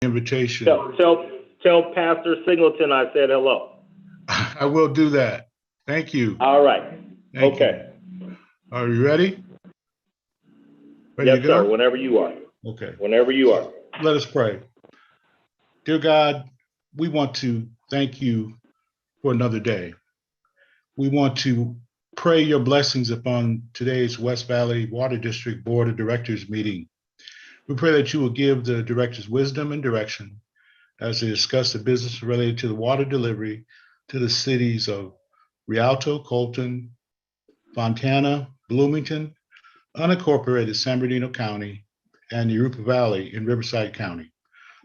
invitation. Tell Pastor Singleton I said hello. I will do that. Thank you. All right. Thank Okay. you. Are you ready? Ready Yes, to go? sir. Whenever you are. Okay. Whenever you are. Let us pray. Dear God, we want to thank you for another day. We want to pray your blessings upon today's West Valley Water District Board of Directors meeting. We pray that you will give the directors wisdom and direction as they discuss the business related to the water delivery to the cities of Rialto, Colton, Fontana, Bloomington, unincorporated San Bernardino County, and Yurupa Valley in Riverside County.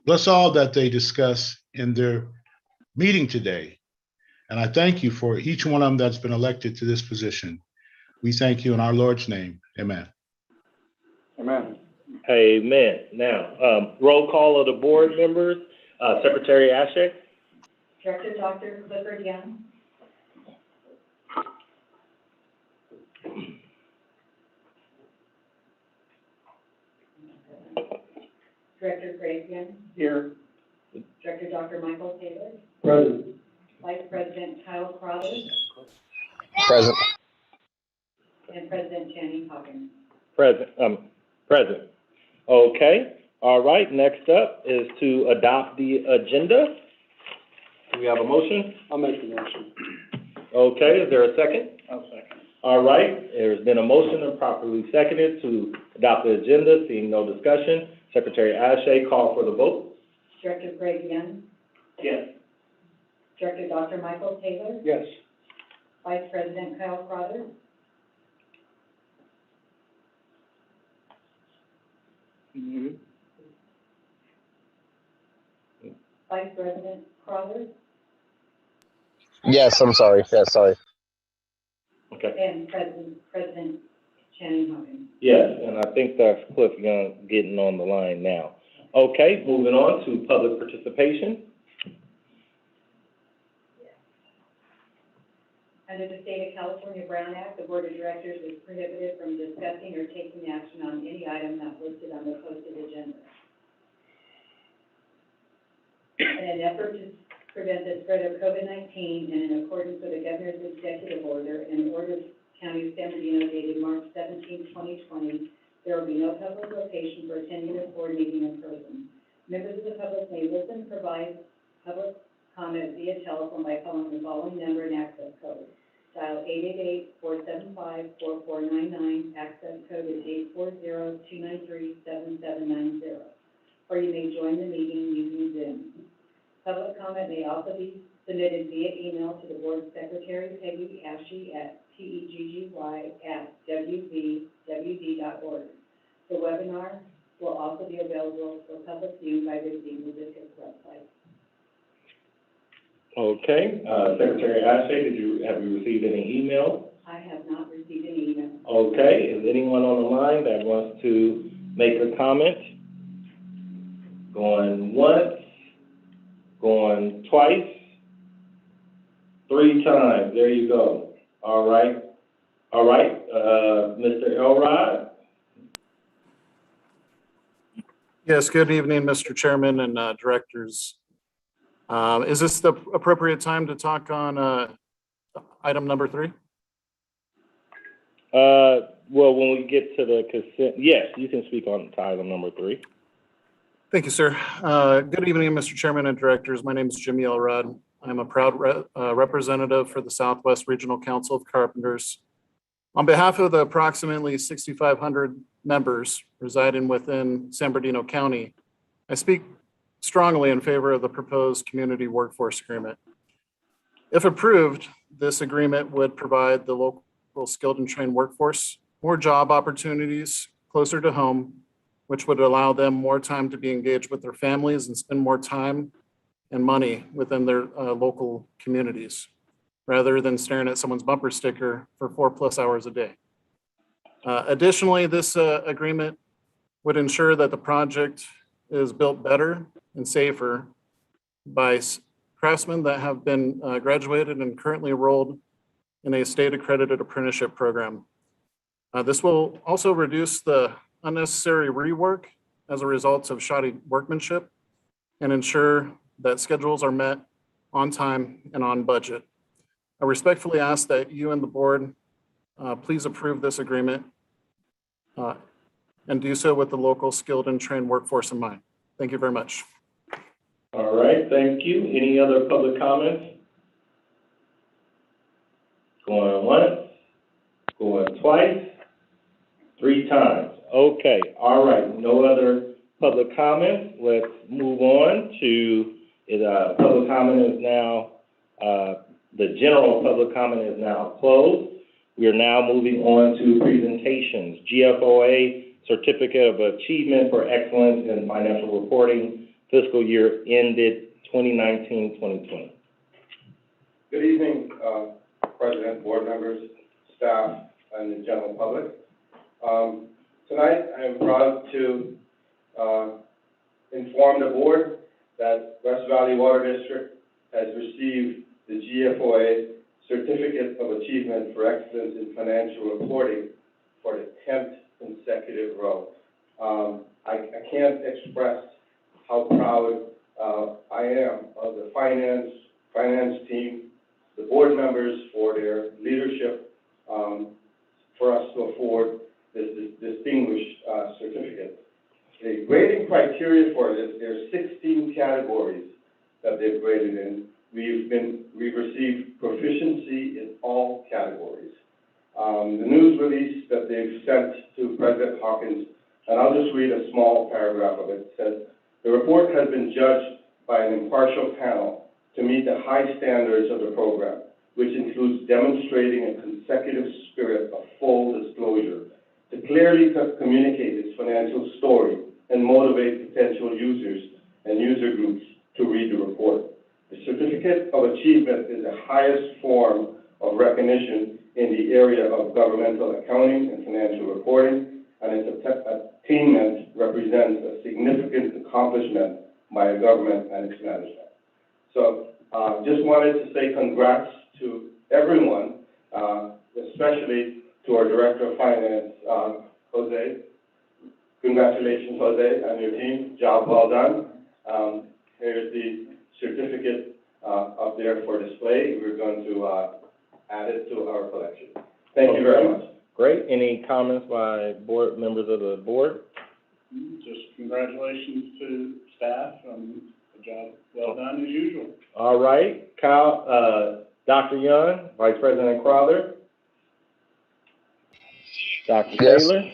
Bless all that they discuss in their meeting today. And I thank you for each one of them that's been elected to this position. We thank you in our Lord's name. Amen. Amen. Amen. Now, roll call of the board members. Secretary Ashek. Director Dr. Clifford Young. Director Greg Young. Here. Director Dr. Michael Taylor. Present. Vice President Kyle Crothers. Present. And President Channing Hawkins. Present. Okay. All right. Next up is to adopt the agenda. Do we have a motion? I'll make the motion. Okay. Is there a second? I'll second. All right. There's been a motion and properly seconded to adopt the agenda. Seeing no discussion, Secretary Ashe, call for the vote. Director Greg Young. Yes. Director Dr. Michael Taylor. Yes. Vice President Kyle Crothers. Mm-hmm. Vice President Crothers. Yes, I'm sorry. Yes, sorry. Okay. And President Channing Hawkins. Yes, and I think that's Cliff Young getting on the line now. Okay, moving on to public participation. Under the State of California Brown Act, the Board of Directors is prohibited from discussing or taking action on any item not listed on the posted agenda. In an effort to prevent the spread of COVID-19 and in accordance with the Governor's Executive Order and Order of County of San Bernardino dated March 17, 2020, there will be no public location for attending this board meeting in person. Members of the public may listen and provide public comment via telephone by calling the following number and access code. Dial 888-475-4499. Access code is 840-293-7790. Or you may join the meeting using Zoom. Public comment may also be submitted via email to the board secretary, Peggy Ashe, at teggy@wvwd.org. The webinar will also be available for public view by visiting the district's website. Okay, Secretary Ashe, have you received any emails? I have not received any email. Okay, is anyone on the line that wants to make a comment? Going once, going twice, 3 times, there you go. All right, Mr. Elrod? Yes, good evening, Mr. Chairman and directors. Is this the appropriate time to talk on item number 3? Well, when we get to the consent, yes, you can speak on item number 3. Thank you, sir. Good evening, Mr. Chairman and directors. My name is Jimmy Elrod. I'm a proud representative for the Southwest Regional Council of Carpenters. On behalf of the approximately 6,500 members residing within San Bernardino County, I speak strongly in favor of the proposed community workforce agreement. If approved, this agreement would provide the local skilled and trained workforce more job opportunities closer to home, which would allow them more time to be engaged with their families and spend more time and money within their local communities, rather than staring at someone's bumper sticker for 4+ hours a day. Additionally, this agreement would ensure that the project is built better and safer by craftsmen that have been graduated and currently enrolled in a state accredited apprenticeship program. This will also reduce the unnecessary rework as a result of shoddy workmanship and ensure that schedules are met on time and on budget. I respectfully ask that you and the board please approve this agreement and do so with the local skilled and trained workforce in mind. Thank you very much. All right, thank you. Any other public comments? Going once, going twice, 3 times. Okay, all right, no other public comments. Let's move on to, public comment is now, the general public comment is now closed. We are now moving on to presentations. GFOA Certificate of Achievement for Excellence in Financial Reporting, fiscal year ended 2019-2020. Good evening, President, board members, staff, and the general public. Tonight, I am proud to inform the board that West Valley Water District has received the GFOA Certificate of Achievement for Excellence in Financial Reporting for the 10th consecutive row. I can't express how proud I am of the finance team, the board members for their leadership for us to afford this distinguished certificate. The grading criteria for this, there are 16 categories that they've graded in. We've received proficiency in all categories. The news release that they've sent to President Hawkins, and I'll just read a small paragraph of it, says, the report has been judged by an impartial panel to meet the high standards of the program, which includes demonstrating a consecutive spirit of full disclosure to clearly communicate its financial story and motivate potential users and user groups to read the report. The Certificate of Achievement is the highest form of recognition in the area of governmental accounting and financial reporting, and its attainment represents a significant accomplishment by a government and its management. So, just wanted to say congrats to everyone, especially to our Director of Finance, Jose. Congratulations, Jose, and your team. Job well done. Here's the certificate up there for display. We're going to add it to our collection. Thank you very much. Great. Any comments by board members of the board? Just congratulations to staff on the job well done as usual. All right. Kyle, Dr. Young, Vice President Crowther. Dr. Yes. Taylor?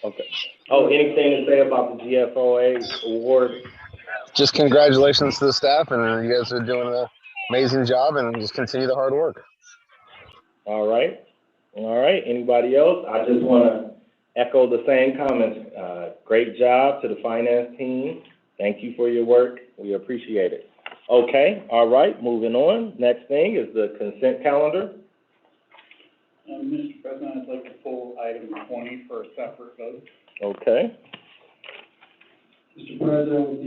Okay. Oh, anything to say about the GFOA award? Just congratulations to the staff, and you guys are doing an amazing job, and just continue the hard work. All right. All right. Anybody else? I just want to echo the same comments. Great job to the finance team. Thank you for your work. We appreciate it. Okay. All right. Moving on. Next thing is the consent calendar. Mr. President, I'd like to pull item 20 for a separate vote. Okay. Mr. President, with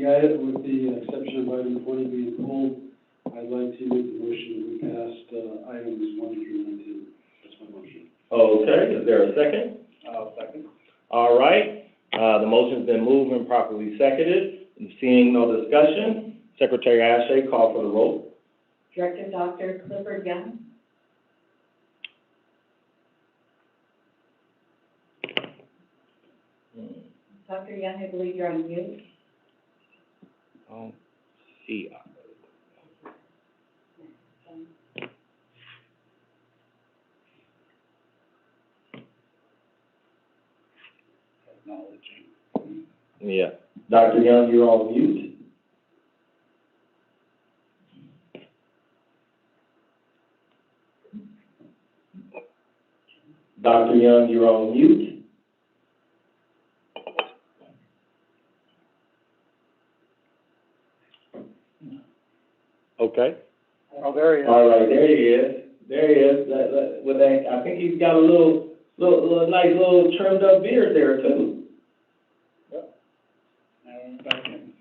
the exception of item 20 being pulled, I'd like to make the motion that we passed items 1 through 19. That's my motion. Okay. Is there a second? I'll second. All right. The motion's been moved and properly seconded. Seeing no discussion, Secretary Ashe, call for the vote. Director Dr. Clifford Young. Dr. Young, I believe you're on mute. Oh, see. Acknowledging. Yeah. Dr. Young, you're on mute. Dr. Young, you're on mute. Okay. Oh, there he is. All right, there he is. There he is. With that, I think he's got a little nice little trimmed up beard there too. Yep. Now we're back in.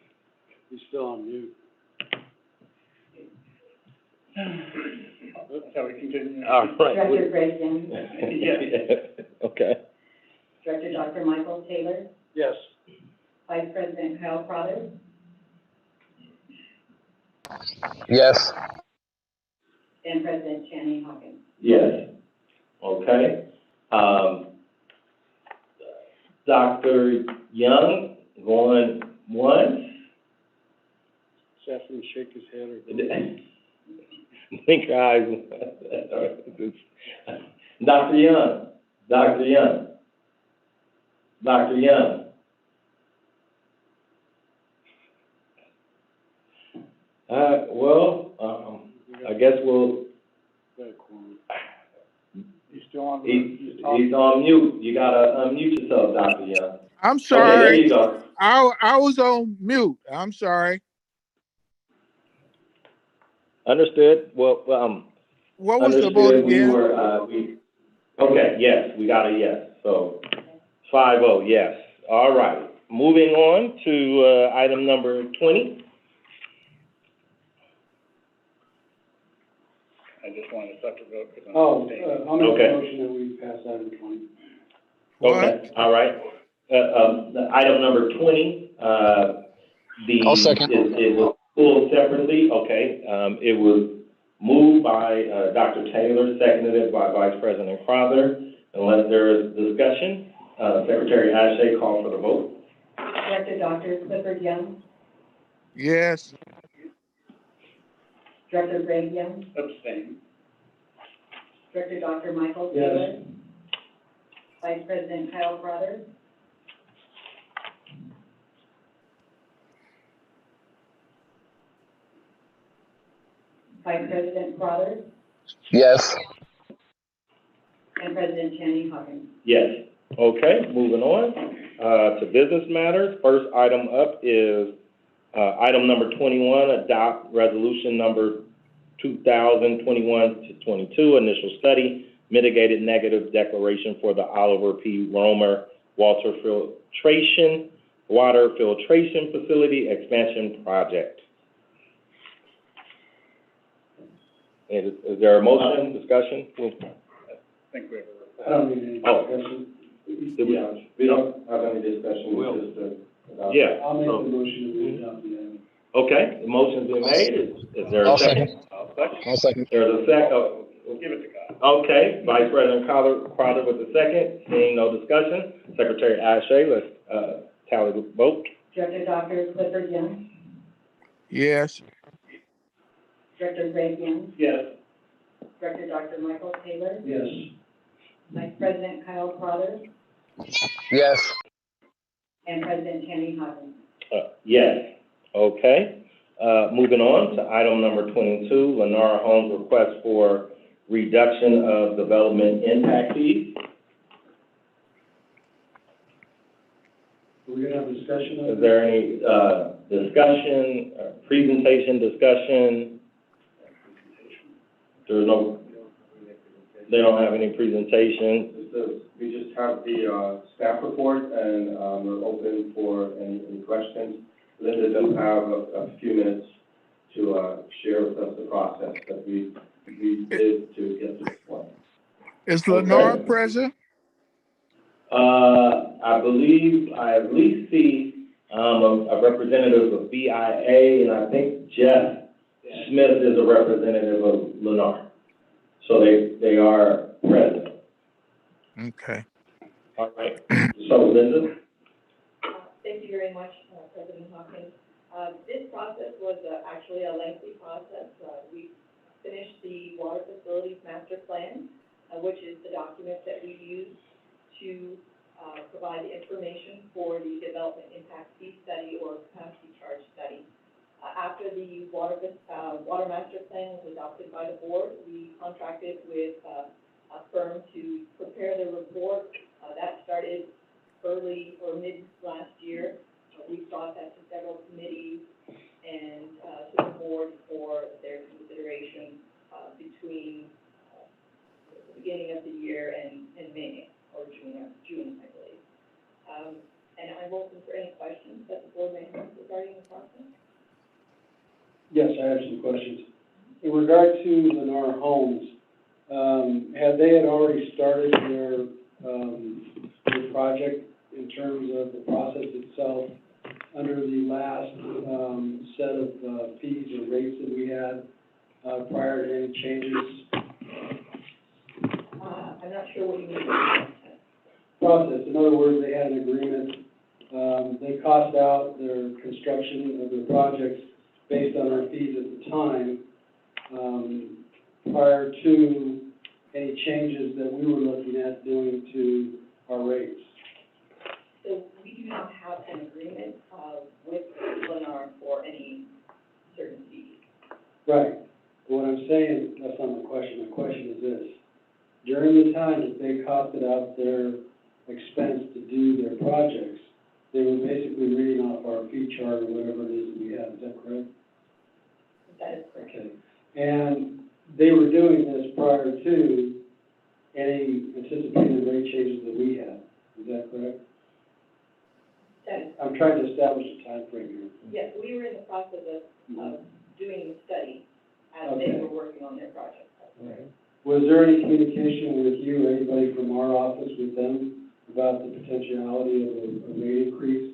He's still on mute. Shall we continue? All right. Director Greg Young. Yes. Okay. Director Dr. Michael Taylor. Yes. Vice President Kyle Crowther. Yes. and President Channing Hawkins. Yes. Okay. Dr. Young, going once. Stephanie, shake his head or. Blink your eyes. Dr. Young, Dr. Young, Dr. Young. I guess we'll. He's still on. He's on mute. You gotta unmute yourself, Dr. Young. I'm Okay, there sorry. you go. I was on mute. I'm sorry. Understood. Well, What was the vote understood. We again? were, okay, yes, we got a yes. So 5-0, yes. All right. Moving on to, item number 20. I just wanted to separate vote because I'm. Oh, I'll make Okay. a motion that we pass item 20. What? Okay, all right. The item number 20, I'll second. it was pulled separately, okay. It was moved by, Dr. Taylor, seconded by Vice President Crowther. Unless there is discussion, Secretary Ashe, call for the vote. Director Dr. Clifford Young, Yes. Director Greg Young, Abstain. Director Dr. Michael Yes. Taylor, Vice President Kyle Crowther, Vice President Crowther, Yes. and President Channing Hawkins. Yes. Okay, moving on, to business matters. First item up is, item number 21, adopt resolution number 2021-22, initial study, mitigated negative declaration for the Oliver P. Romer water filtration facility expansion project. Is there a motion, discussion? I think we have I don't need any Oh. discussion. Yeah, we don't have any discussion, it's just Yeah. I'll make the so- motion that we adopt the item. Okay, the motion's been made. Is there a I'll second? second. I'll second. There's a second. We'll give it to God. Okay, Vice President Crowther with the second. Seeing no discussion, Secretary Ashe, let's, tally the vote. Director Dr. Clifford Young, Yes. Director Greg Young, Yes. Director Dr. Michael Taylor, Yes. Vice President Kyle Crowther, Yes. and President Channing Hawkins. Yes. Okay. Moving on to item number 22, Lennar Homes request for reduction of development impact fees. We're gonna have a discussion on Is there any, discussion, presentation discussion? There's no, they don't have any presentation. we just have the, staff report, and, we're open for any questions. Linda does have a few minutes to, share with us the process that we did to get to this point. Is Okay. Lenore present? I believe I at least see, a representative of BIA, and I think Jeff Smith is a representative of Lennar. So they are present. Okay. All right. So Linda? Thank you very much, President Hawkins. This process was actually a lengthy process. We finished the water facilities master plan, which is the document that we use to provide information for the development impact fee study or capacity charge study. After the water master plan was adopted by the board, we contracted with a firm to prepare the report. That started early or mid last year. We brought that to several committees and to the board for their consideration between the beginning of the year and May or June, I believe. And I'm open for any questions that the board may have regarding the process. Yes, I have some questions. In regard to Lennar Homes, had already started their project in terms of the process itself under the last, set of, fees or rates that we had? had, prior to any changes? I'm not sure what you mean by that. Process, in other words, they had an agreement, they cost out their construction of their projects based on our fees at the time, prior to any changes that we were looking at doing to our rates. So we do not have an agreement, with Lennar for any certain fees. Right. What I'm saying, that's not my question. My question is this. During the time that they costed out their expense to do their projects, they were basically reading off our fee chart or whatever it is that we have. Is that correct? That is correct. Okay. And they were doing this prior to any anticipated rate changes that we had. Is that correct? That is, I'm trying to establish a time frame here. yes, we were in the process of doing the study as Okay. they were working on their project. Was there any communication with you or anybody from our office with them about the potentiality of a rate increase?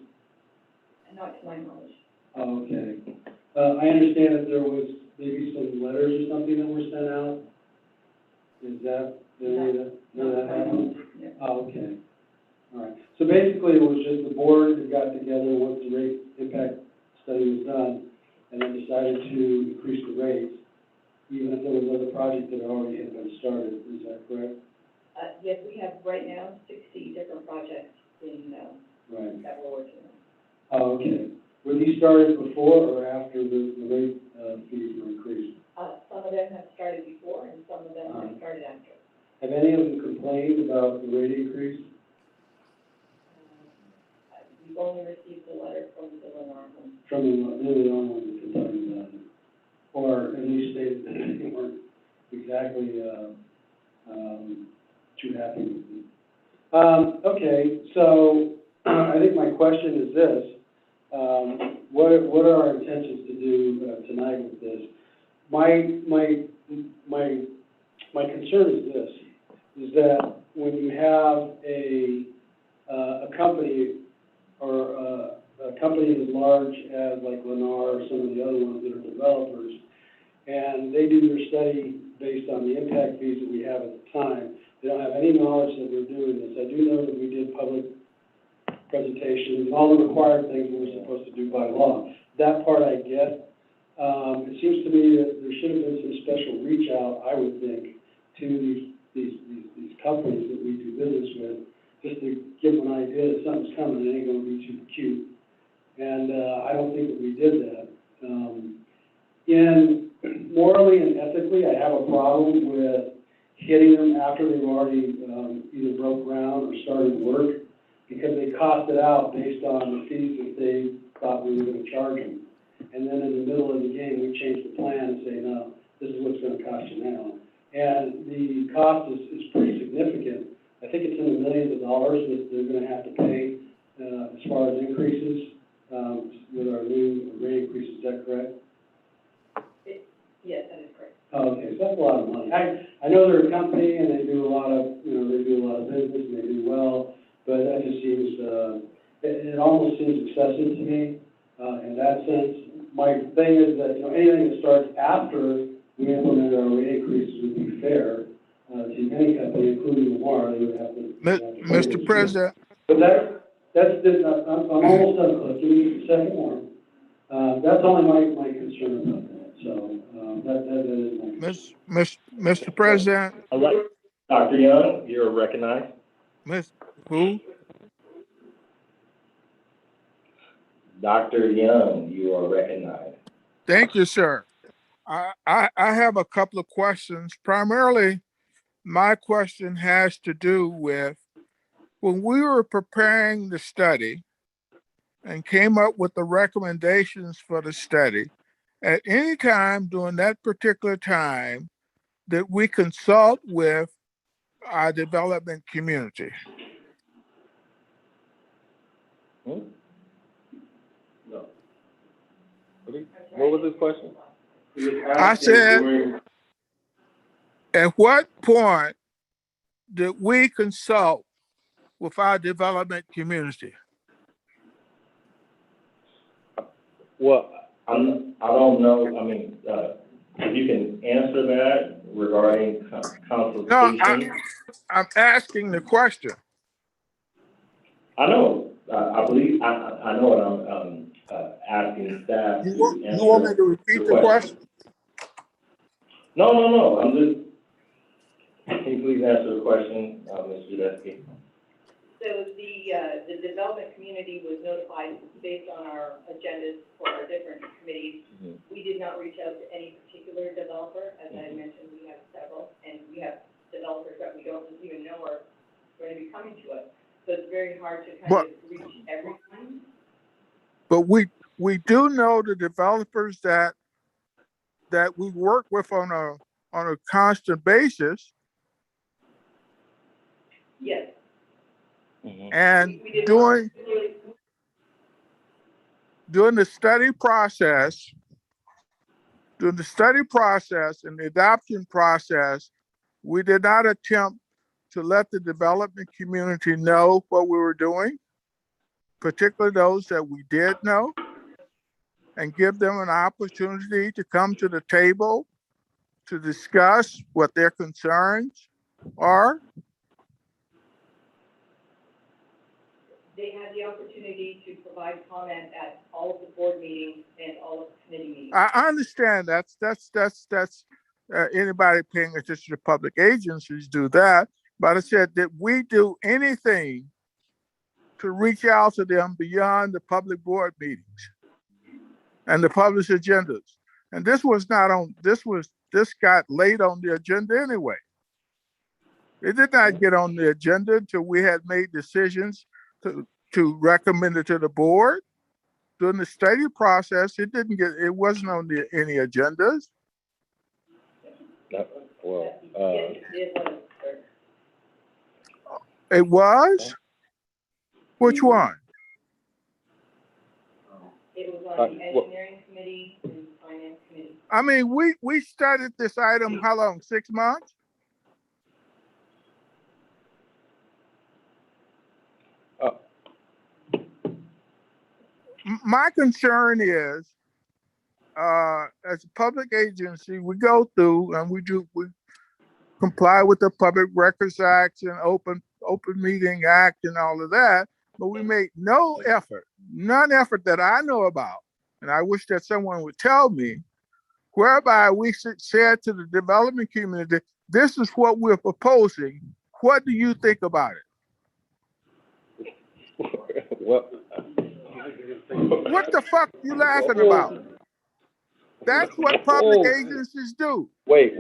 Not to my knowledge. Oh, okay. I understand that there was maybe some letters or something that were sent out. Is that, none of that happened? No. Oh, okay. All right. So basically, it was just the board that got together once the rate impact study was done, and then decided to increase the rates, even if there was other projects that already had been started. Is that correct? Yes, we have right now 60 different projects in, Right. that we're working on. Oh, okay. Were these started before or after the rate fees were increased? Some of them have started before and some of them have started after. Have any of them complained about the rate increase? We've only received the letter from the Lennar Home. From the only ones that can tell you about it? Or at least stated that they weren't exactly, too happy with it. Okay, so I think my question is this. What are our intentions to do tonight with this? My concern is this, is that when you have a company or a company as large as like Lennar or some of the other ones that are developers, and they do their study based on the impact fees that we have at the time, they don't have any knowledge that we're doing this. I do know that we did public presentations and all the required things that we're supposed to do by law. That part I get. It seems to me that there should have been some special reach out, I would think, to these companies that we do business with, just to give them an idea that something's coming, it ain't gonna be too cute. And, I don't think that we did that. Morally and ethically, I have a problem with hitting them after they've already, either broke ground or started work, because they cost it out based on the fees that they thought we were gonna charge them. And then in the middle of the game, we change the plan and say, no, this is what's gonna cost you now. And the cost is pretty significant. I think it's in the millions of dollars that they're gonna have to pay, as far as increases, with our new rate increases. Is that correct? Yes, that is correct. Oh, okay, so that's a lot of money. I know they're a company and they do a lot of, they do a lot of business and they do well, but that just seems, it almost seems excessive to me, in that sense. My thing is that, anything that starts after we implement our rate increases would be fair, to any company, including Lamar. They would have to. Mr. President, But I'm almost done, Cliff. Give me a second more. That's only my concern about that. So, that is my concern. Mr. President, Dr. Young, you're recognized. who? Dr. Young, you are recognized. Thank you, sir. I have a couple of questions. Primarily, my question has to do with when we were preparing the study and came up with the recommendations for the study, at any time during that particular time that we consult with our development community. No. What was his question? I said, at what point did we consult with our development community? Well, I don't know, If you can answer that regarding No, consultation. I'm asking the question. I know, I believe, I know what I'm, asking staff You to want me answer to repeat the the question? No, I'm just, can you please answer the question, Mr. Udesky? So the development community was notified based on our agendas for our different committees. Mhm. We did not reach out to any particular developer. As I mentioned, we have several, and we have developers that we don't even know are going to be coming to us. So it's very hard to kind of reach everyone. But we do know the developers that we work with on a constant basis, Yes. and We did during not really. the study process, and the adoption process, we did not attempt to let the development community know what we were doing, particularly those that we did know, and give them an opportunity to come to the table to discuss what their concerns are. They had the opportunity to provide comment at all of the board meetings and all of the committee meetings. I understand that's anybody paying attention to public agencies do that. But I said, did we do anything to reach out to them beyond the public board meetings and the published agendas? And this got late on the agenda anyway. It did not get on the agenda until we had made decisions to recommend it to the board. During the study process, it wasn't on any agendas. Well, Yes, it was, sir. It was? Which one? It was on the engineering committee and finance committee. I mean, we studied this item, how long, 6 months? My concern is, as a public agency, we go through and we comply with the Public Records Act and Open Meeting Act and all of that, but we make none effort that I know about, and I wish that someone would tell me, whereby we said to the development community, this is what we're proposing. What do you think about it? well. What the fuck are you laughing about? That's what public agencies do. Wait,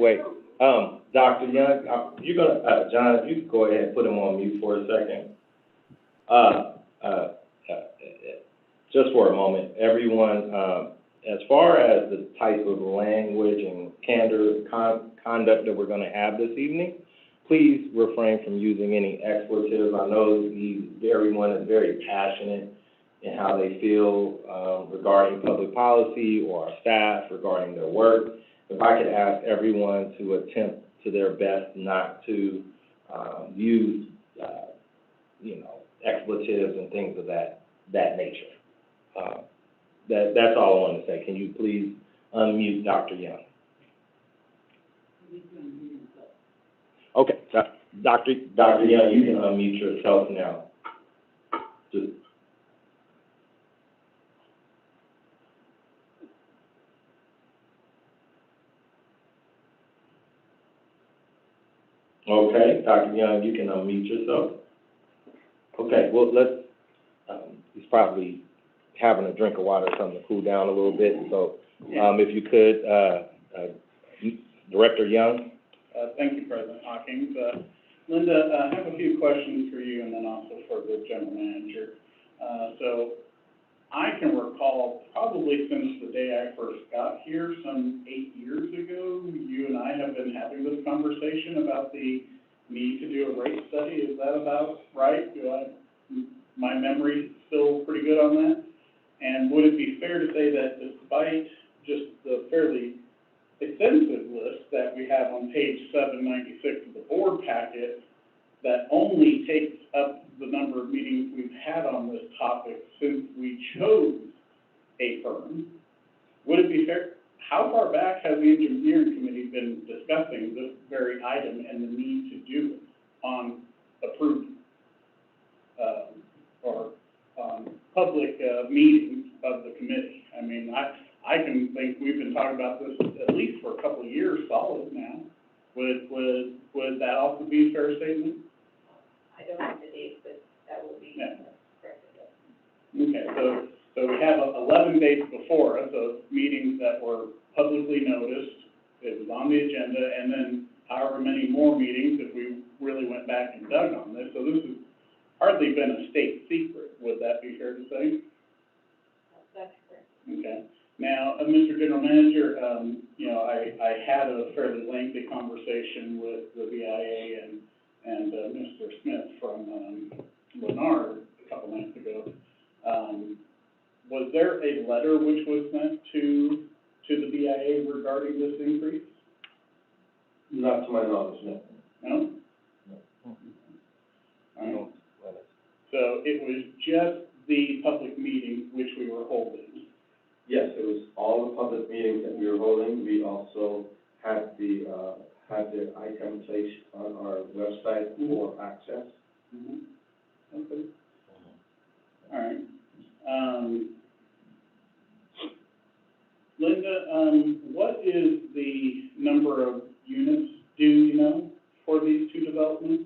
Dr. Young, you're gonna, John, if you could go ahead and put him on mute for a second. Just for a moment, everyone, as far as the type of language and conduct that we're gonna have this evening, please refrain from using any expletives. I know everyone is very passionate in how they feel regarding public policy or our staff regarding their work. If I could ask everyone to attempt to their best not to use, expletives and things of that nature. That's all I want to say. Can you please unmute Dr. Young? Okay, Dr. Young, you can unmute yourself now. Okay, Dr. Young, you can unmute yourself. Okay, well, he's probably having a drink of water or something to cool down a little bit. So, if you could, Director Young. Thank you, President Hawkins. Linda, I have a few questions for you and then also for the general manager. So I can recall probably since the day I first got here, some 8 years ago, you and I have been having this conversation about the need to do a rate study. Is that about right? My memory still pretty good on that? And would it be fair to say that despite just the fairly extensive list that we have on page 796 of the board packet, that only takes up the number of meetings we've had on this topic since we chose a firm, would it be fair? how far back has the engineering committee been discussing this very item and the need to do it on approved, or public, meetings of the committee? I mean, I can think we've been talking about this at least for a couple of years solid now. Would that also be a fair statement? I don't have the dates, but that will be Yeah. correct. Okay, so we have 11 dates before us of meetings that were publicly noticed, it was on the agenda, and then however many more meetings if we really went back and dug on this. So this has hardly been a state secret, would that be fair to say? That's correct. Okay. Now, Mr. General Manager, you know, I had a fairly lengthy conversation with the BIA and Mr. Smith from Lennar a couple nights ago. Was there a letter which was sent to the BIA regarding this increase? Not to my knowledge, no. No? All right. So it was just the public meeting which we were holding? Yes, it was all the public meetings that we were holding. We also had the item placed on our website for access. Mm-hmm. Okay. All right. Linda, what is the number of units, do you know, for these two developments?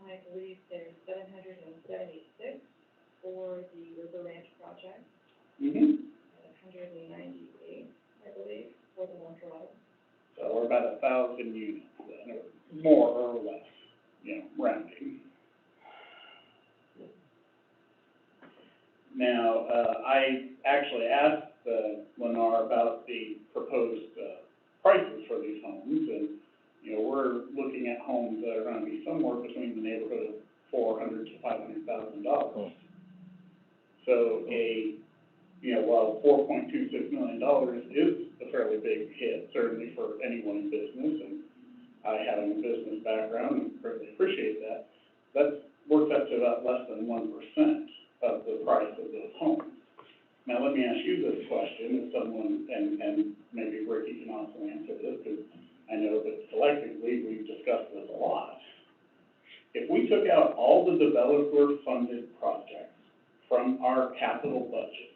I believe there's 776 for the River Ranch project, Mm-hmm. and 198, I believe, for the Montreal. So we're about 1,000 units, then, or more or less, you know, rounding. Now, I actually asked Lennar about the proposed prices for these homes, and, you know, we're looking at homes that are going to be somewhere between the neighborhood of $400,000 to $500,000. So while $4.26 million is a fairly big hit, certainly for anyone in business, and I having a business background and certainly appreciate that, that works up to about less than 1% of the price of those homes. Now, let me ask you this question, if someone, and maybe Ricky can also answer this, because I know that collectively we've discussed this a lot. If we took out all the developer-funded projects from our capital budget,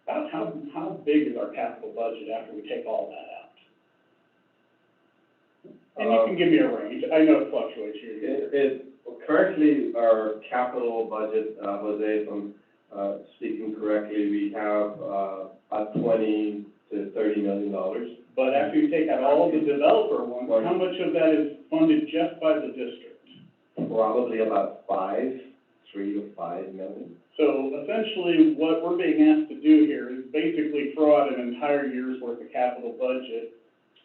about how big is our capital budget after we take all that out? And you can give me a range. I know it fluctuates here and there. Currently, our capital budget, Jose, if I'm speaking correctly, we have about $20 to $30 million. But after you take out all the developer ones, how much of that is funded just by the district? Probably about $3 to $5 million. So essentially, what we're being asked to do here is basically throw out an entire year's worth of capital budget,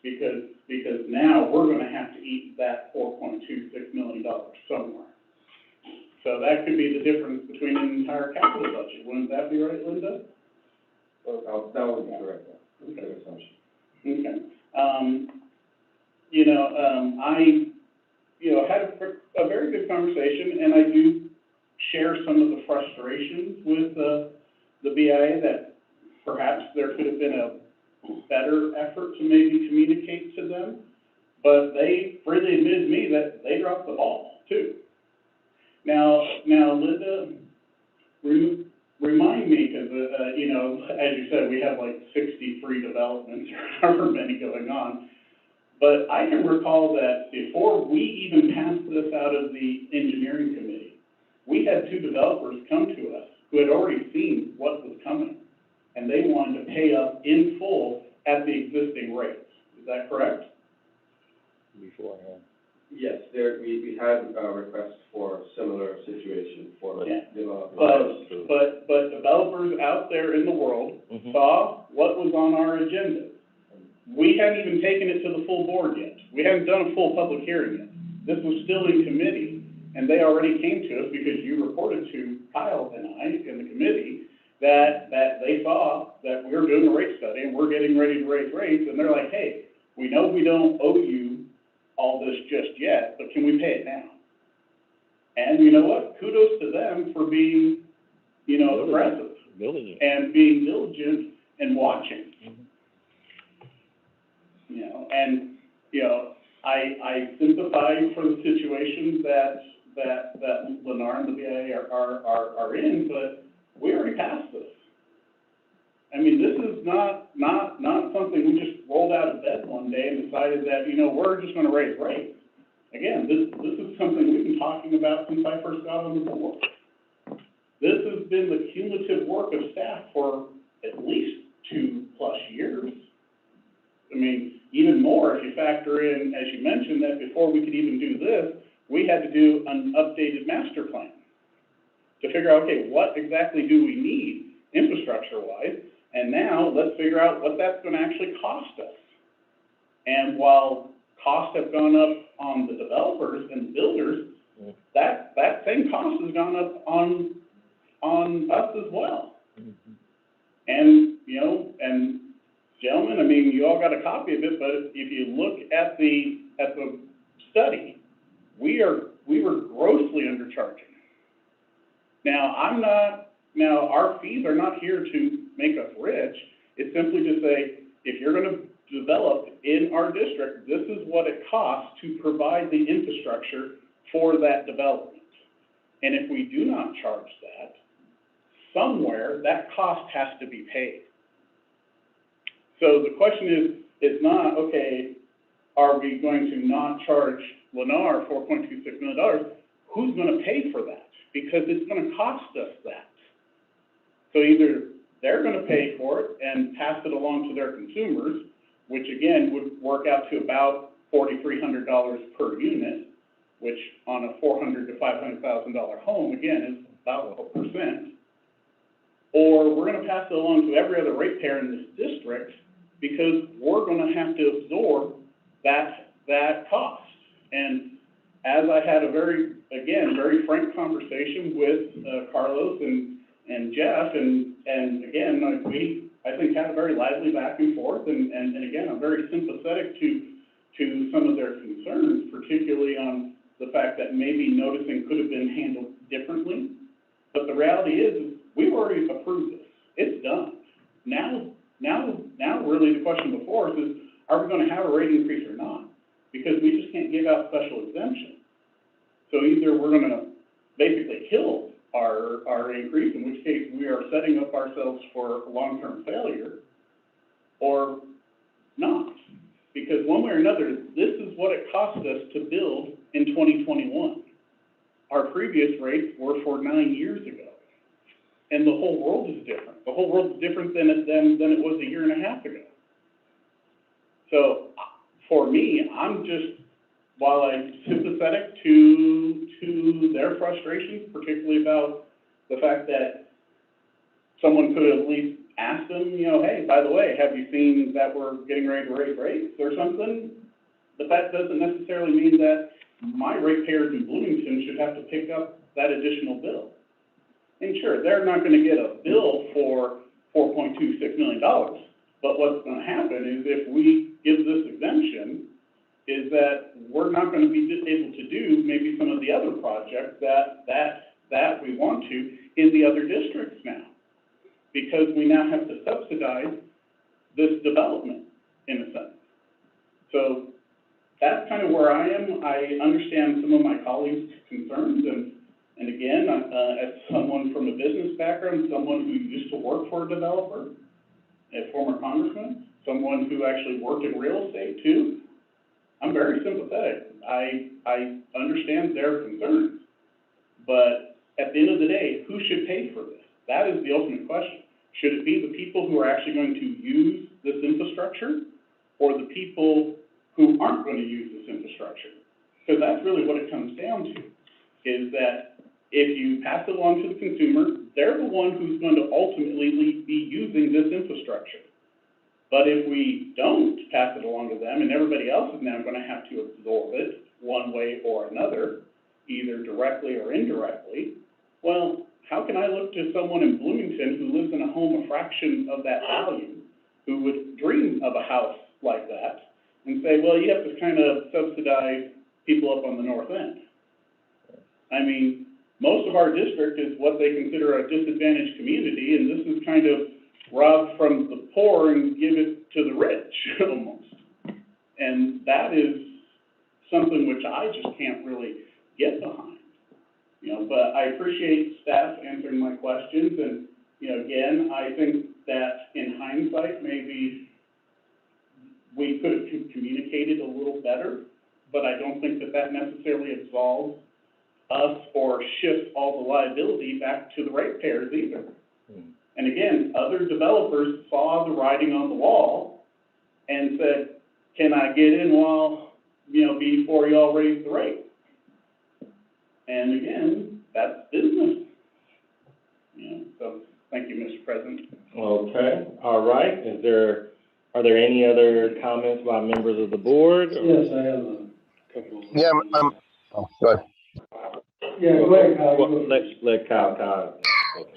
because now we're gonna have to eat that $4.26 million somewhere. So that could be the difference between an entire capital budget. Wouldn't that be right, Linda? Well, that would be correct. Okay. Good assumption. Okay. I had a very good conversation, and I do share some of the frustrations with the BIA that perhaps there could have been a better effort to maybe communicate to them, but they freely admitted to me that they dropped the ball too. Now, Linda, remind me, because as you said, we have like 63 developments or however many going on. But I can recall that before we even passed this out of the engineering committee, we had two developers come to us who had already seen what was coming, and they wanted to pay up in full at the existing rates. Is that correct? Beforehand. Yes, we had requests for similar situation for developers. But developers out there in the world saw what was on our agenda. We hadn't even taken it to the full board yet. We hadn't done a full public hearing yet. This was still in committee, and they already came to us because you reported to Kyle and I in the committee that they saw that we were doing a rate study and we're getting ready to raise rates, and they're like, hey, we know we don't owe you all this just yet, but can we pay it now? And you know what? Kudos to them for being, aggressive and being diligent and watching. and, you know, I sympathize for the situation that Lennar and the BIA are in, but we already passed this. I mean, this is not something we just rolled out of bed one day and decided that, you know, we're just gonna raise rates. Again, this is something we've been talking about since I first got on the board. This has been the cumulative work of staff for at least 2+ years. I mean, even more if you factor in, as you mentioned, that before we could even do this, we had to do an updated master plan to figure out, okay, what exactly do we need infrastructure-wise? And now let's figure out what that's gonna actually cost us. And while costs have gone up on the developers and the builders, that same cost has gone up on us as well. And, you know, and gentlemen, I mean, you all got a copy of it, but if you look at the study, we were grossly undercharging. Now, our fees are not here to make us rich. It's simply to say, if you're gonna develop in our district, this is what it costs to provide the infrastructure for that development. And if we do not charge that, somewhere that cost has to be paid. So the question is not, okay, are we going to not charge Lennar $4.26 million? Who's gonna pay for that? Because it's gonna cost us that. So either they're gonna pay for it and pass it along to their consumers, which again would work out to about $4,300 per unit, which on a $400,000 to $500,000 home, again, is about 1%. Or we're gonna pass it along to every other ratepayer in this district because we're gonna have to absorb that cost. And as I had a very frank conversation with Carlos and Jeff, and again, we, I think, had a very lively back and forth, and again, I'm very sympathetic to some of their concerns, particularly on the fact that maybe noticing could have been handled differently. But the reality is we've already approved this. It's done. Now really the question before us is, are we gonna have a rate increase or not? Because we just can't give out special exemption. So either we're gonna basically kill our increase, in which case we are setting up ourselves for long-term failure, or not. Because one way or another, this is what it cost us to build in 2021. Our previous rates were for 9 years ago. And the whole world is different. The whole world is different than it was a year and a half ago. So for me, I'm just, while I'm sympathetic to their frustrations, particularly about the fact that someone could have at least asked them, you know, hey, by the way, have you seen that we're getting ready to raise rates or something? But that doesn't necessarily mean that my ratepayers in Bloomington should have to pick up that additional bill. And sure, they're not going to get a bill for $4.26 million. But what's going to happen is if we give this exemption, is that we're not going to be able to do maybe some of the other projects that we want to in the other districts now, because we now have to subsidize this development in a sense. So that's kind of where I am. I understand some of my colleagues' concerns, and again, as someone from a business background, someone who used to work for a developer, a former congressman, someone who actually worked in real estate too, I'm very sympathetic. I understand their concerns, but at the end of the day, who should pay for this? That is the ultimate question. Should it be the people who are actually going to use this infrastructure, or the people who aren't going to use this infrastructure? Because that's really what it comes down to, is that if you pass it along to the consumer, they're the one who's going to ultimately be using this infrastructure. But if we don't pass it along to them, and everybody else is now going to have to absorb it one way or another, either directly or indirectly, well, how can I look to someone in Bloomington who lives in a home a fraction of that value, who would dream of a house like that, and say, well, you have to kind of subsidize people up on the north end? I mean, most of our district is what they consider a disadvantaged community, and this is kind of rob from the poor and give it to the rich, almost. And that is something which I just can't really get behind. You know, but I appreciate staff answering my questions, and, you know, again, I think that in hindsight, maybe we could have communicated a little better, but I don't think that that necessarily absolves us or shifts all the liability back to the ratepayers either. And again, other developers saw the writing on the wall and said, can I get in while, you know, before y'all raise the rate? And again, that's business. You know, so thank you, Mr. President. Okay, all right. Are there any other comments by members of the board? Or? Yes, I have a couple. Yeah, go ahead. Yeah, go ahead, Kyle. Well, let Kyle. Okay.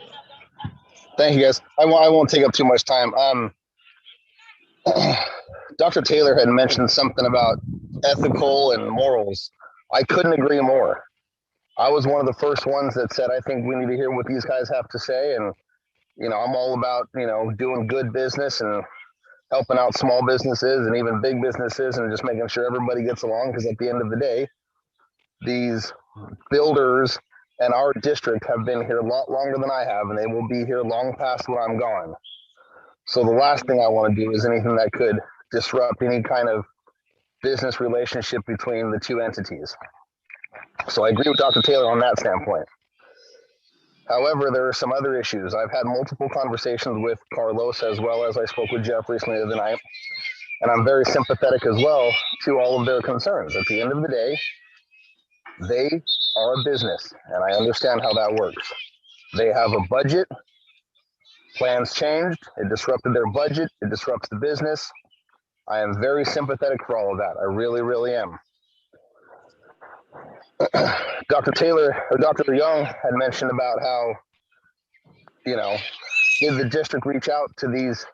Thank you, guys. I won't take up too much time. Dr. Taylor had mentioned something about ethical and morals. I couldn't agree more. I was one of the first ones that said, I think we need to hear what these guys have to say. And, you know, I'm all about, you know, doing good business and helping out small businesses and even big businesses and just making sure everybody gets along. Because at the end of the day, these builders and our district have been here a lot longer than I have, and they will be here long past when I'm gone. So the last thing I want to do is anything that could disrupt any kind of business relationship between the two entities. So I agree with Dr. Taylor on that standpoint. However, there are some other issues. I've had multiple conversations with Carlos, as well as I spoke with Jeff recently the other night, and I'm very sympathetic as well to all of their concerns. At the end of the day, they are a business, and I understand how that works. They have a budget, plans changed, it disrupted their budget, it disrupts the business. I am very sympathetic for all of that. I really, really am. Dr. Young had mentioned about how, you know, did the district reach out to these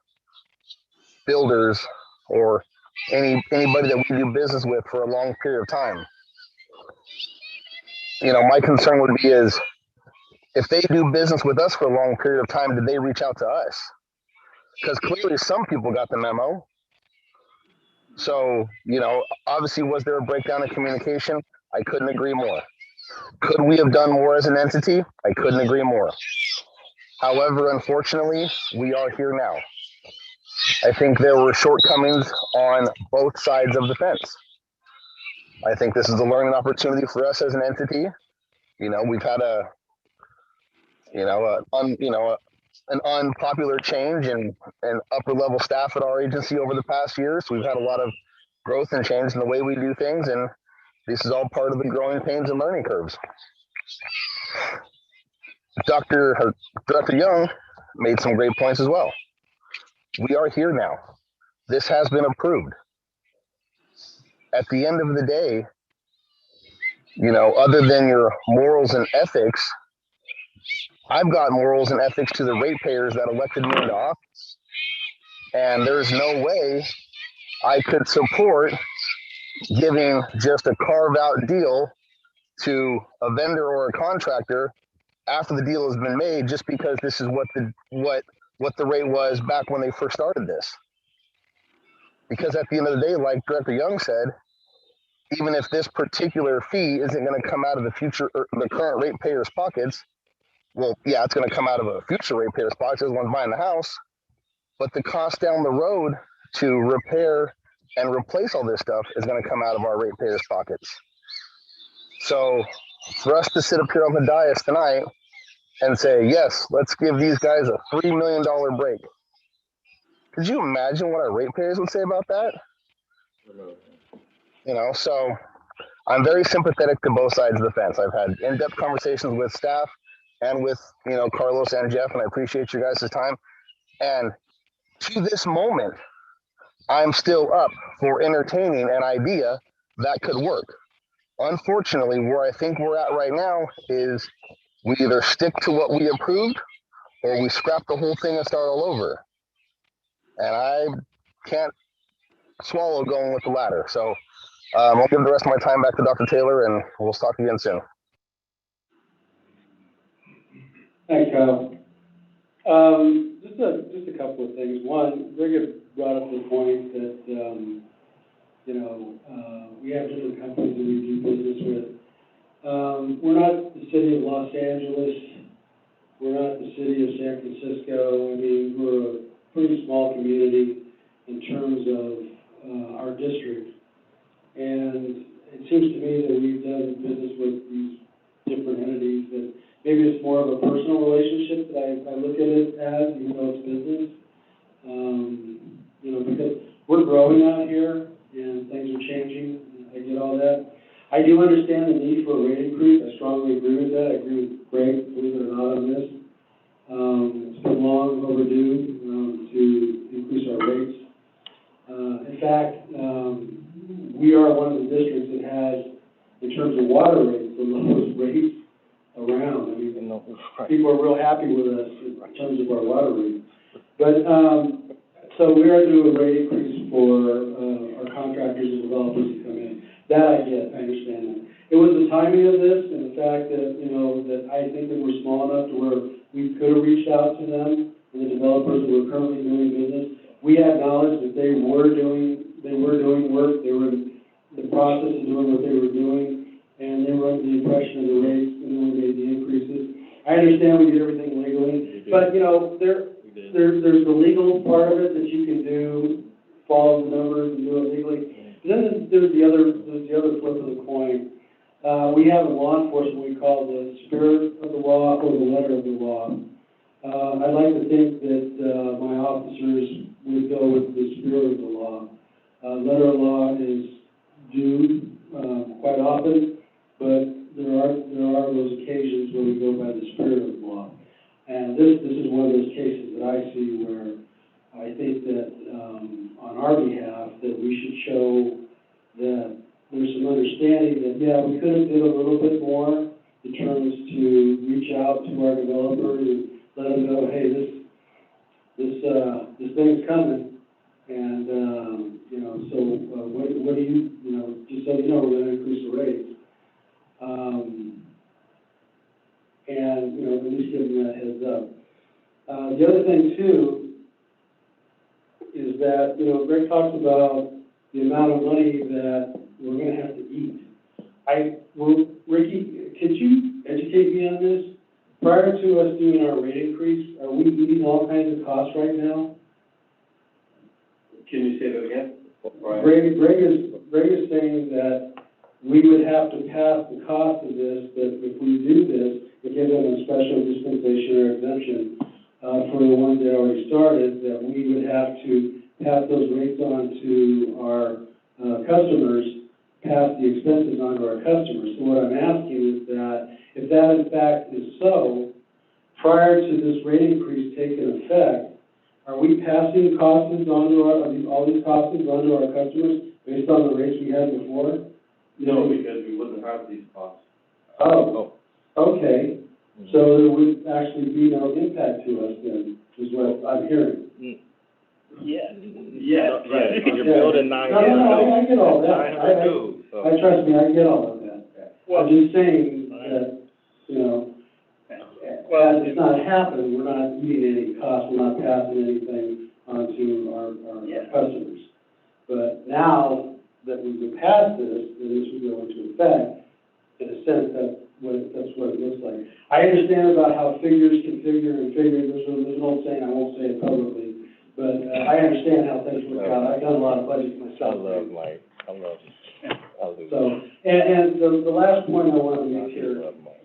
builders or anybody that we do business with for a long period of time? You know, my concern would be is if they do business with us for a long period of time, did they reach out to us? Because clearly some people got the memo. So, you know, obviously, was there a breakdown in communication? I couldn't agree more. Could we have done more as an entity? I couldn't agree more. However, unfortunately, we are here now. I think there were shortcomings on both sides of the fence. I think this is a learning opportunity for us as an entity. You know, we've had an unpopular change in upper level staff at our agency over the past years. We've had a lot of growth and change in the way we do things, and this is all part of the growing pains and learning curves. Dr. Young made some great points as well. We are here now. This has been approved. At the end of the day, you know, other than your morals and ethics, I've got morals and ethics to the ratepayers that elected me into office. And there's no way I could support giving just a carve-out deal to a vendor or a contractor after the deal has been made, just because this is what the rate was back when they first started this. Because at the end of the day, like Director Young said, even if this particular fee isn't going to come out of the current ratepayers' pockets, well, yeah, it's going to come out of a future ratepayer's pockets, the one's buying the house, but the cost down the road to repair and replace all this stuff is going to come out of our ratepayers' pockets. So for us to sit up here on the dais tonight and say, yes, let's give these guys a $3 million break. Could you imagine what our ratepayers would say about that? You know, so I'm very sympathetic to both sides of the fence. I've had in-depth conversations with staff and with, you know, Carlos and Jeff, and I appreciate you guys' time. And to this moment, I'm still up for entertaining an idea that could work. Unfortunately, where I think we're at right now is we either stick to what we approved or we scrap the whole thing and start all over. And I can't swallow going with the latter. So I'll give the rest of my time back to Dr. Taylor, and we'll talk again soon. Thanks, Kyle. Just a couple of things. One, Greg brought up the point that, we have different companies that we do business with. We're not the city of Los Angeles. We're not the city of San Francisco. I mean, we're a pretty small community in terms of our district. And it seems to me that we've done business with these different entities that maybe it's more of a personal relationship that I look at it as, even though it's business. Because we're growing out here and things are changing. I get all that. I do understand the need for a rate increase. I strongly agree with that. I agree with Greg, believe it or not, on this. It's been long overdue to increase our rates. In fact, we are one of the districts that has, in terms of water rates, the lowest rates around. I mean, people are real happy with us in terms of our water rates. But, so we are doing a rate increase for our contractors and developers to come in. That I get, I understand that. It was the timing of this and the fact that, that I think that we're small enough to where we could have reached out to them and the developers that were currently doing business. We acknowledged that they were doing work, they were in the process of doing what they were doing, and they were under the impression of the rates, and then we made the increases. I understand we did everything legally, but, there's the legal part of it that you can do, follow the numbers and do it legally. But then there's the other flip of the coin. We have in law enforcement we call the spirit of the law or the letter of the law. I'd like to think that my officers would go with the spirit of the law. Letter of law is due quite often, but there are those occasions where we go by the spirit of the law. And this is one of those cases that I see where I think that on our behalf that we should show that there's some understanding that, yeah, we could have did a little bit more in terms to reach out to our developers and let them know, hey, this thing's coming. And, so what do you, just so you know, we're going to increase the rates. And, at least give them that heads up. The other thing, too, is that, Greg talks about the amount of money that we're going to have to eat. Ricky, could you educate me on this? Prior to us doing our rate increase, are we eating all kinds of costs right now? Can you say that again? Greg is saying that we would have to pass the cost of this, that if we do this, to give them a special dispensation or exemption for the ones that already started, that we would have to pass those rates on to our customers, pass the expenses on to our customers. So what I'm asking is that, if that in fact is so, prior to this rate increase taking effect, are we passing costs on to all these costs on to our customers based on the rates we had before? No, because we wouldn't have these costs. Oh, okay. So there would actually be no impact to us then, is what I'm hearing. Yes. Yes, right. You're building nine. No, I get all that. I trust me, I get all of that. I'm just saying that, as it's not happening, we're not eating any costs, we're not passing anything on to our customers. But now that we've passed this, then this would go into effect, in a sense, that's what it looks like. I understand about how figures can figure and figure. There's an old saying, I won't say it publicly, but I understand how things work out. I've done a lot of budgets myself. I love Mike. So, and the last point I want to make here,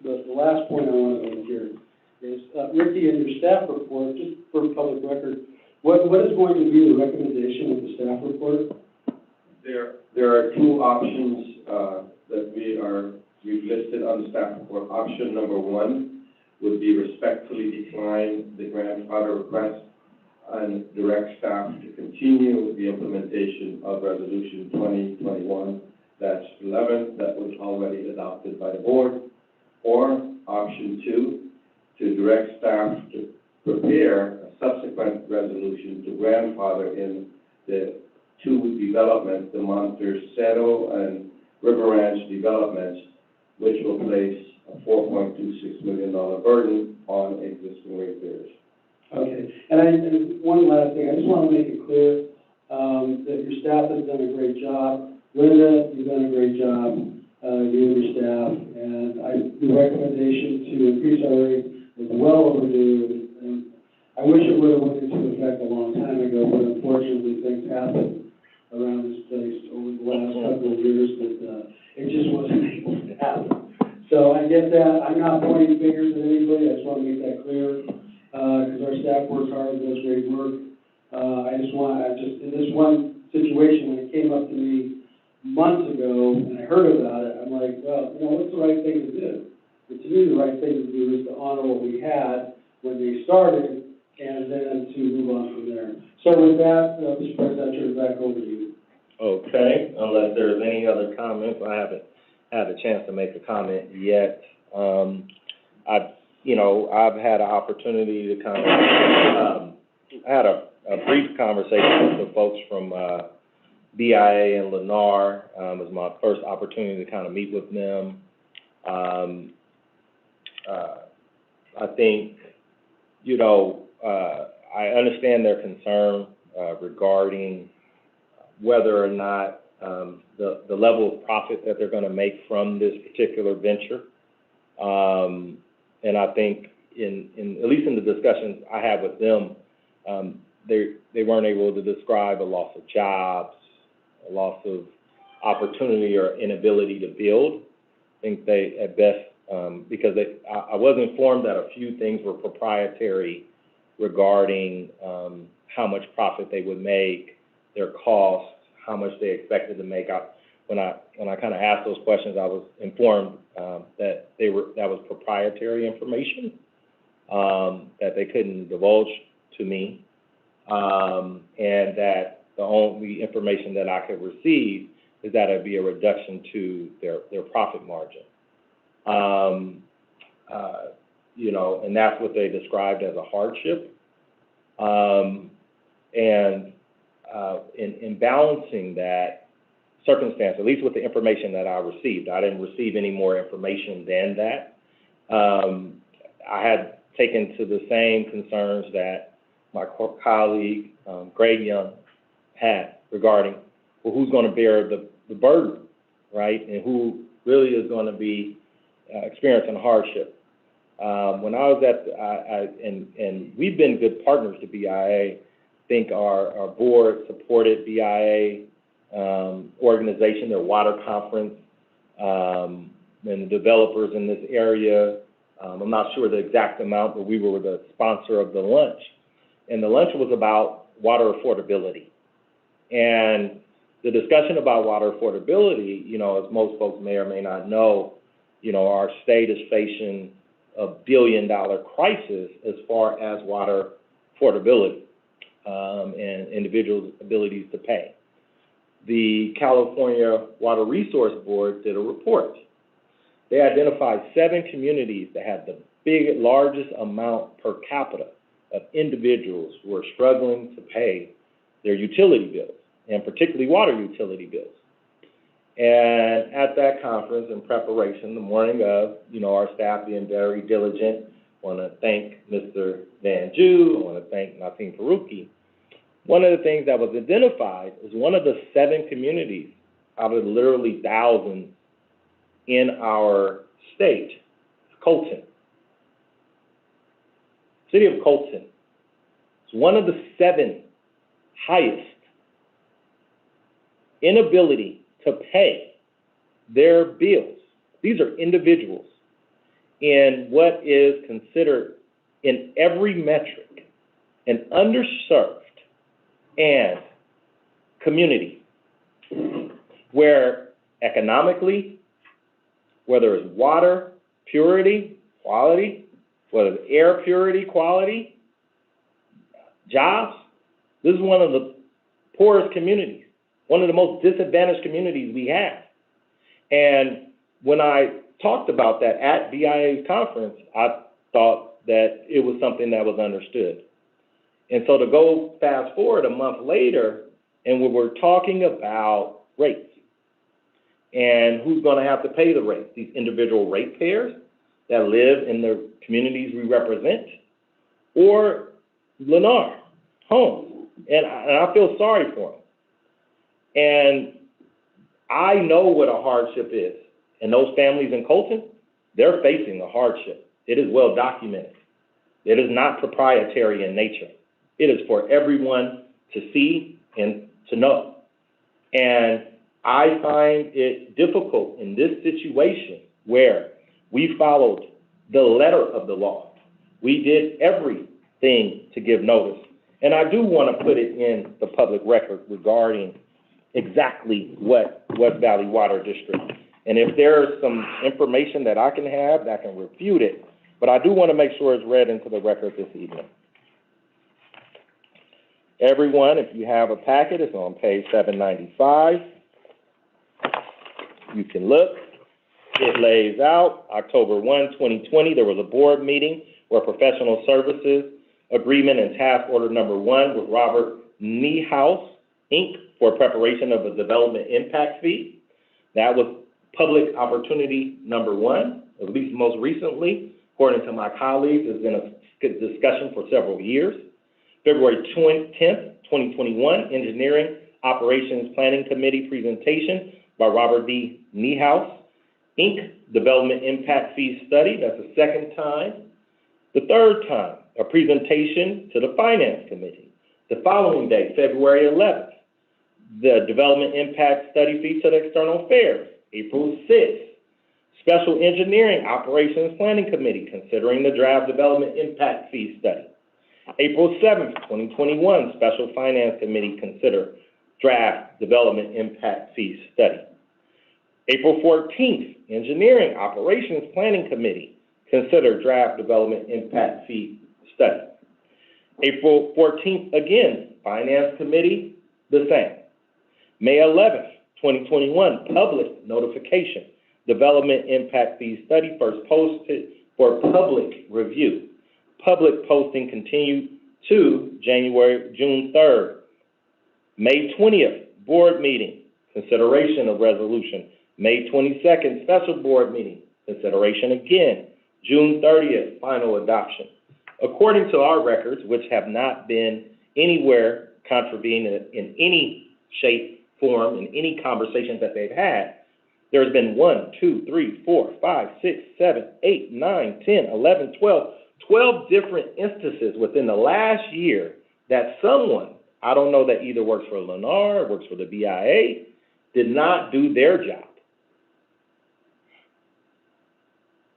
the last point I want to make here is, Ricky, in your staff report, just for public record, what is going to be the recommendation of the staff report? There are two options that we've listed on the staff report. Option number one would be respectfully decline the grandfather request and direct staff to continue with the implementation of Resolution 2021-11 that was already adopted by the board. Or option two, to direct staff to prepare a subsequent resolution to grandfather in the two developments, the Montecito and River Ranch developments, which will place a $4.26 million burden on existing ratepayers. Okay, and one last thing, I just want to make it clear that your staff has done a great job. Linda, you've done a great job, you and your staff, and the recommendation to increase our rate is well overdue. And I wish it would have went into effect a long time ago, but unfortunately, things happen around this place over the last couple of years that, it just wasn't able to happen. So I get that. I'm not pointing fingers at anybody. I just want to make that clear, because our staff works hard and does great work. In this one situation, when it came up to me months ago and I heard about it, I'm like, well, what's the right thing to do? And to me, the right thing to do is to honor what we had when they started and then to move on from there. So with that, Mr. President, I turn it back over to you. Okay, unless there's any other comments, I haven't had a chance to make a comment yet. I've had an opportunity to kind of, I had a brief conversation with the folks from BIA and Lennar. It was my first opportunity to kind of meet with them. I think, I understand their concern regarding whether or not the level of profit that they're going to make from this particular venture. And I think at least in the discussions I had with them, they weren't able to describe a loss of jobs, a loss of opportunity or inability to build. I think they, at best, because I was informed that a few things were proprietary regarding how much profit they would make, their costs, how much they expected to make. When I kind of asked those questions, I was informed that was proprietary information that they couldn't divulge to me, and that the only information that I could receive is that it'd be a reduction to their profit margin. And that's what they described as a hardship. In balancing that circumstance, at least with the information that I received, I didn't receive any more information than that. I had taken to the same concerns that my colleague, Greg Young, had regarding, well, who's going to bear the burden, right? And who really is going to be experiencing hardship. When I was and we've been good partners to BIA. I think our board supported BIA organization, their water conference, and the developers in this area. I'm not sure the exact amount, but we were the sponsor of the lunch. And the lunch was about water affordability. And the discussion about water affordability, as most folks may or may not know, our state is facing a billion-dollar crisis as far as water affordability and individuals' abilities to pay. The California Water Resource Board did a report. They identified 7 communities that had the largest amount per capita of individuals who are struggling to pay their utility bills, and particularly water utility bills. And at that conference, in preparation, the morning of, our staff being very diligent, I want to thank Mr. Van Jew, I want to thank Nasim Faruqi. One of the things that was identified is one of the 7 communities out of literally thousands in our state, Colton. City of Colton is one of the 7 highest inability to pay their bills. These are individuals in what is considered in every metric an underserved and community where economically, whether it's water purity, quality, whether it's air purity, quality, jobs, this is one of the poorest communities, one of the most disadvantaged communities we have. And when I talked about that at BIA's conference, I thought that it was something that was understood. And so to go fast forward a month later, and we were talking about rates and who's going to have to pay the rates, these individual ratepayers that live in the communities we represent, or Lennar Homes. And I feel sorry for them. And I know what a hardship is, and those families in Colton, they're facing a hardship. It is well documented. It is not proprietary in nature. It is for everyone to see and to know. And I find it difficult in this situation where we followed the letter of the law. We did everything to give notice. And I do want to put it in the public record regarding exactly what West Valley Water District. And if there's some information that I can have that can refute it, but I do want to make sure it's read into the record this evening. Everyone, if you have a packet, it's on page 795. You can look. It lays out October 1, 2020, there was a board meeting where professional services agreement and task order number 1 with Robert Niehaus, Inc., for preparation of a development impact fee. That was public opportunity number 1, at least most recently, according to my colleagues, has been a discussion for several years. February 10th, 2021, Engineering Operations Planning Committee presentation by Robert D. Niehaus, Inc., Development Impact Fee Study. That's the second time. The third time, a presentation to the Finance Committee. The following day, February 11th, the Development Impact Study fee to the External Affairs. April 6th, Special Engineering Operations Planning Committee considering the draft Development Impact Fee Study. April 7th, 2021, Special Finance Committee consider draft Development Impact Fee Study. April 14th, Engineering Operations Planning Committee consider draft Development Impact Fee Study. April 14th, again, Finance Committee, the same. May 11th, 2021, public notification, Development Impact Fee Study first posted for public review. Public posting continued to June 3rd. May 20th, board meeting, consideration of resolution. May 22nd, special board meeting, consideration again. June 30th, final adoption. According to our records, which have not been anywhere contravened in any shape, form, in any conversations that they've had, there's been 1, 2, 3, 4, 5, 6, 7, 8, 9, 10, 11, 12 different instances within the last year that someone, I don't know that either works for Lennar, works for the BIA, did not do their job.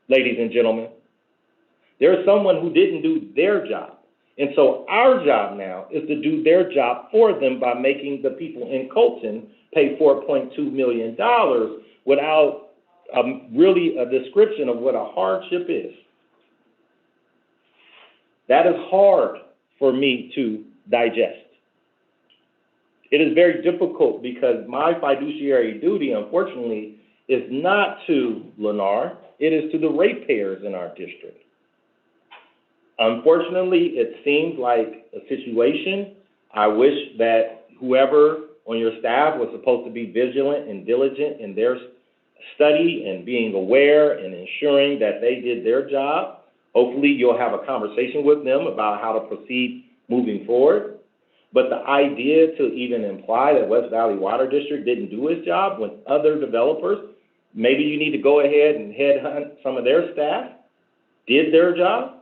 Ladies and gentlemen, there is someone who didn't do their job. And so our job now is to do their job for them by making the people in Colton pay $4.2 million without really a description of what a hardship is. That is hard for me to digest. It is very difficult because my fiduciary duty, unfortunately, is not to Lennar, it is to the ratepayers in our district. Unfortunately, it seems like a situation. I wish that whoever on your staff was supposed to be vigilant and diligent in their study and being aware and ensuring that they did their job. Hopefully, you'll have a conversation with them about how to proceed moving forward. But the idea to even imply that West Valley Water District didn't do its job when other developers, maybe you need to go ahead and headhunt some of their staff, did their job.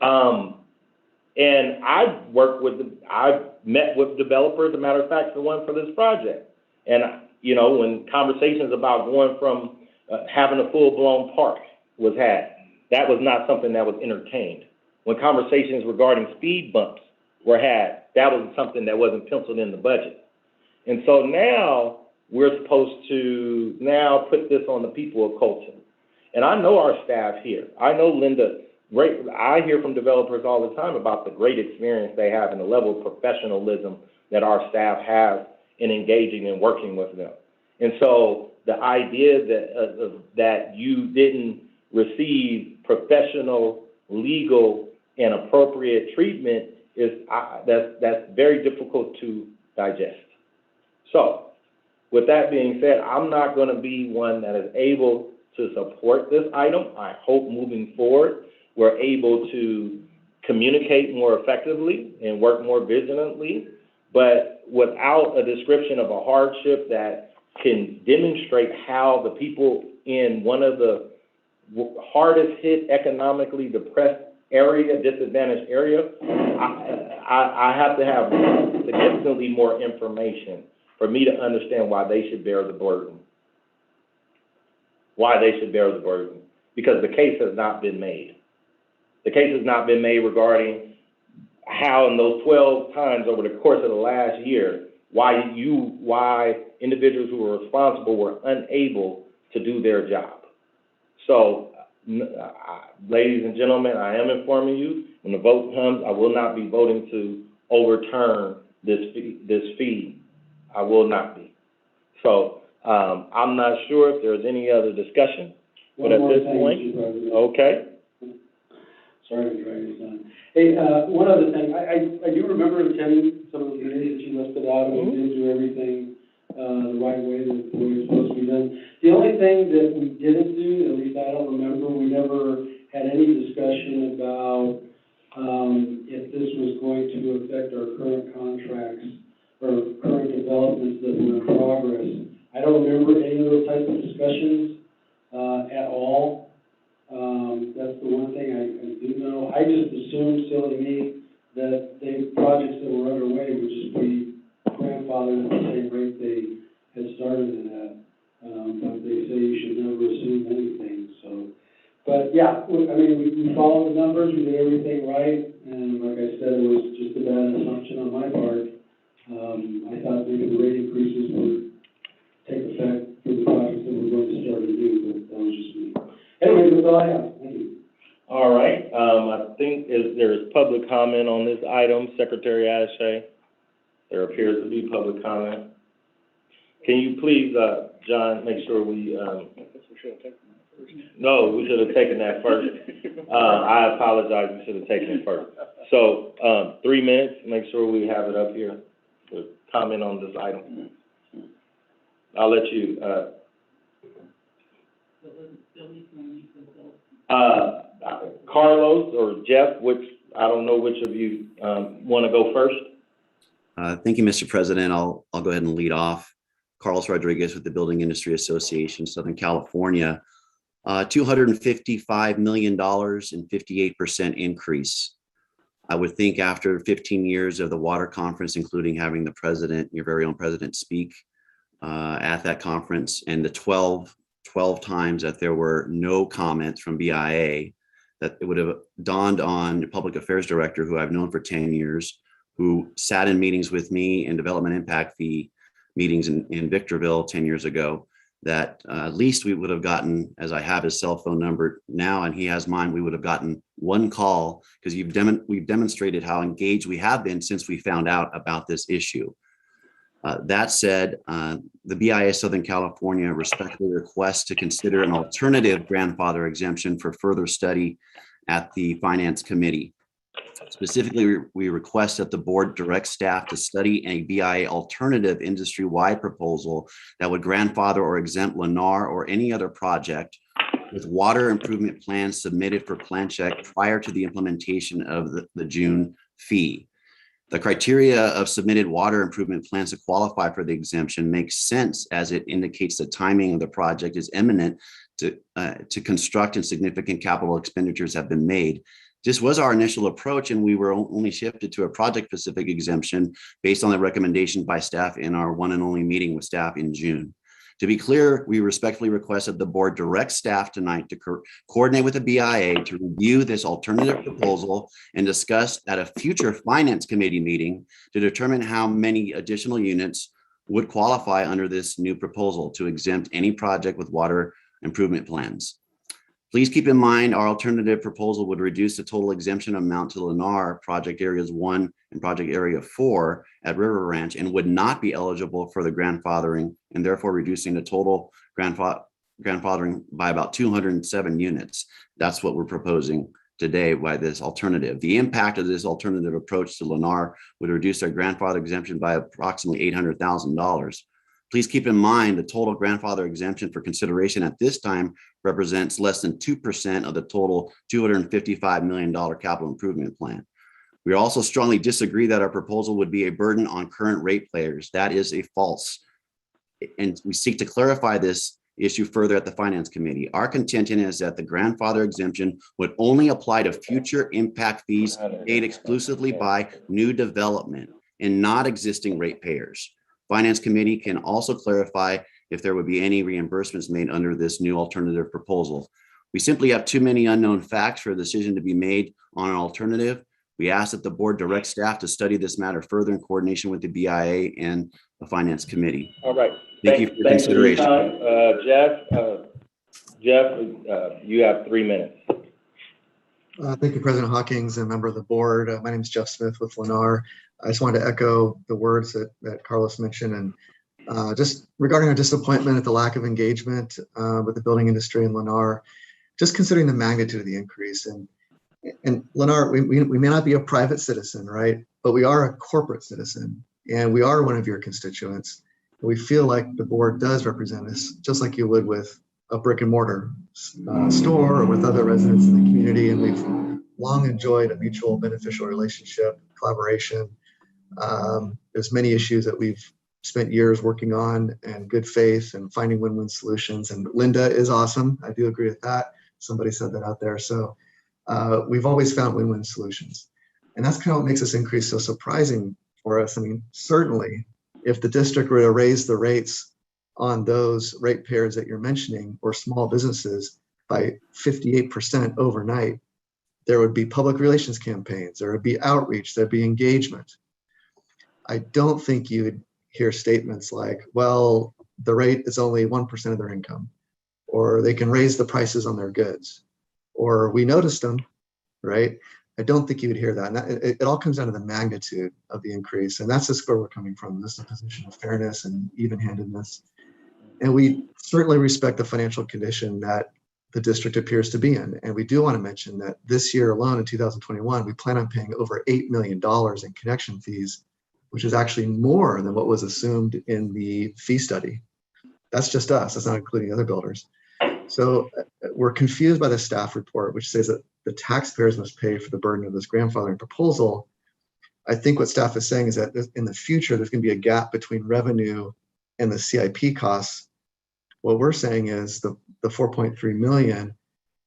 And I've met with developers, as a matter of fact, the one for this project. And, you know, when conversations about going from having a full-blown park was had, that was not something that was entertained. When conversations regarding speed bumps were had, that was something that wasn't penciled in the budget. And so now we're supposed to now put this on the people of Colton. And I know our staff here. I know Linda. I hear from developers all the time about the great experience they have and the level of professionalism that our staff has in engaging and working with them. And so the idea that you didn't receive professional, legal, and appropriate treatment that's very difficult to digest. So with that being said, I'm not going to be one that is able to support this item. I hope moving forward we're able to communicate more effectively and work more vigilantly, but without a description of a hardship that can demonstrate how the people in one of the hardest hit, economically depressed area, disadvantaged area, I have to have significantly more information for me to understand why they should bear the burden. Why they should bear the burden. Because the case has not been made. The case has not been made regarding how in those 12 times over the course of the last year, why individuals who were responsible were unable to do their job. So, ladies and gentlemen, I am informing you, when the vote comes, I will not be voting to overturn this fee. I will not be. So, I'm not sure if there's any other discussion, but at this point, okay. Sorry to drag this on. Hey, one other thing, I do remember attending some of the meetings that you listed out, and we did do everything, the right way, the way it's supposed to be done. The only thing that we didn't do, at least I don't remember, we never had any discussion about, if this was going to affect our current contracts or current developments that were in progress. I don't remember any of those types of discussions, at all. That's the one thing I do know. I just assumed, silly me, that the projects that were underway would just be grandfathered at the same rate they had started it at. But they say you should never assume anything, so. But yeah, I mean, we followed the numbers, we did everything right, and like I said, it was just a bad assumption on my part. I thought maybe the rate increases would take effect for the projects that we're going to start to do, but that was just me. Anyway, that's all I have. Thank you. All right, I think there is public comment on this item, Secretary Ashe. There appears to be public comment. Can you please, John, make sure we, no, we should have taken that first. I apologize, we should have taken it first. So, 3 minutes, make sure we have it up here to comment on this item. I'll let you, Carlos or Jeff, I don't know which of you, want to go first? Thank you, Mr. President. I'll go ahead and lead off. Carlos Rodriguez with the Building Industry Association, Southern California. $255 million and 58% increase. I would think after 15 years of the water conference, including having the president, your very own president, speak at that conference, and the 12 times that there were no comments from BIA, that it would have dawned on the public affairs director, who I've known for 10 years, who sat in meetings with me in development impact fee meetings in Victorville 10 years ago, that at least we would have gotten, as I have his cell phone number now and he has mine, we would have gotten one call, because we've demonstrated how engaged we have been since we found out about this issue. That said, the BIA Southern California respectfully requests to consider an alternative grandfather exemption for further study at the Finance Committee. Specifically, we request that the board direct staff to study a BIA alternative industry-wide proposal that would grandfather or exempt Lennar or any other project with water improvement plans submitted for plan check prior to the implementation of the June fee. The criteria of submitted water improvement plans to qualify for the exemption makes sense, as it indicates the timing of the project is imminent to construct, and significant capital expenditures have been made. This was our initial approach, and we were only shifted to a project-specific exemption based on the recommendation by staff in our one and only meeting with staff in June. To be clear, we respectfully request that the board direct staff tonight to coordinate with the BIA to review this alternative proposal and discuss at a future Finance Committee meeting to determine how many additional units would qualify under this new proposal to exempt any project with water improvement plans. Please keep in mind, our alternative proposal would reduce the total exemption amount to Lennar Project Areas 1 and Project Area 4 at River Ranch, and would not be eligible for the grandfathering, and therefore reducing the total grandfathering by about 207 units. That's what we're proposing today by this alternative. The impact of this alternative approach to Lennar would reduce their grandfather exemption by approximately $800,000. Please keep in mind the total grandfather exemption for consideration at this time represents less than 2% of the total $255 million capital improvement plan. We also strongly disagree that our proposal would be a burden on current ratepayers. That is a false and we seek to clarify this issue further at the Finance Committee. Our contention is that the grandfather exemption would only apply to future impact fees paid exclusively by new development and not existing ratepayers. Finance Committee can also clarify if there would be any reimbursements made under this new alternative proposal. We simply have too many unknown facts for a decision to be made on an alternative. We ask that the board direct staff to study this matter further in coordination with the BIA and the Finance Committee. All right. Thank you for your Thanks for your consideration. time. Jeff, you have 3 minutes. Thank you, President Hawkins and member of the board. My name is Jeff Smith with Lennar. I just wanted to echo the words that Carlos mentioned, and just regarding our disappointment at the lack of engagement with the building industry in Lennar, just considering the magnitude of the increase. And Lennar, we may not be a private citizen, right? But we are a corporate citizen, and we are one of your constituents. We feel like the board does represent us, just like you would with a brick and mortar store or with other residents in the community. And we've long enjoyed a mutual beneficial relationship, collaboration. There's many issues that we've spent years working on and good faith and finding win-win solutions. And Linda is awesome. I do agree with that. Somebody said that out there. So we've always found win-win solutions. And that's kind of what makes this increase so surprising for us. I mean, certainly if the district were to raise the rates on those ratepayers that you're mentioning or small businesses by 58% overnight, there would be public relations campaigns, there would be outreach, there'd be engagement. I don't think you would hear statements like, well, the rate is only 1% of their income, or they can raise the prices on their goods, or we noticed them, right? I don't think you would hear that. And it all comes down to the magnitude of the increase. And that's just where we're coming from. This is a position of fairness and even-handedness. And we certainly respect the financial condition that the district appears to be in. And we do want to mention that this year alone in 2021, we plan on paying over $8 million in connection fees, which is actually more than what was assumed in the fee study. That's just us. That's not including other builders. So we're confused by the staff report, which says that the taxpayers must pay for the burden of this grandfathering proposal. I think what staff is saying is that in the future, there's going to be a gap between revenue and the CIP costs. What we're saying is the 4.3 million,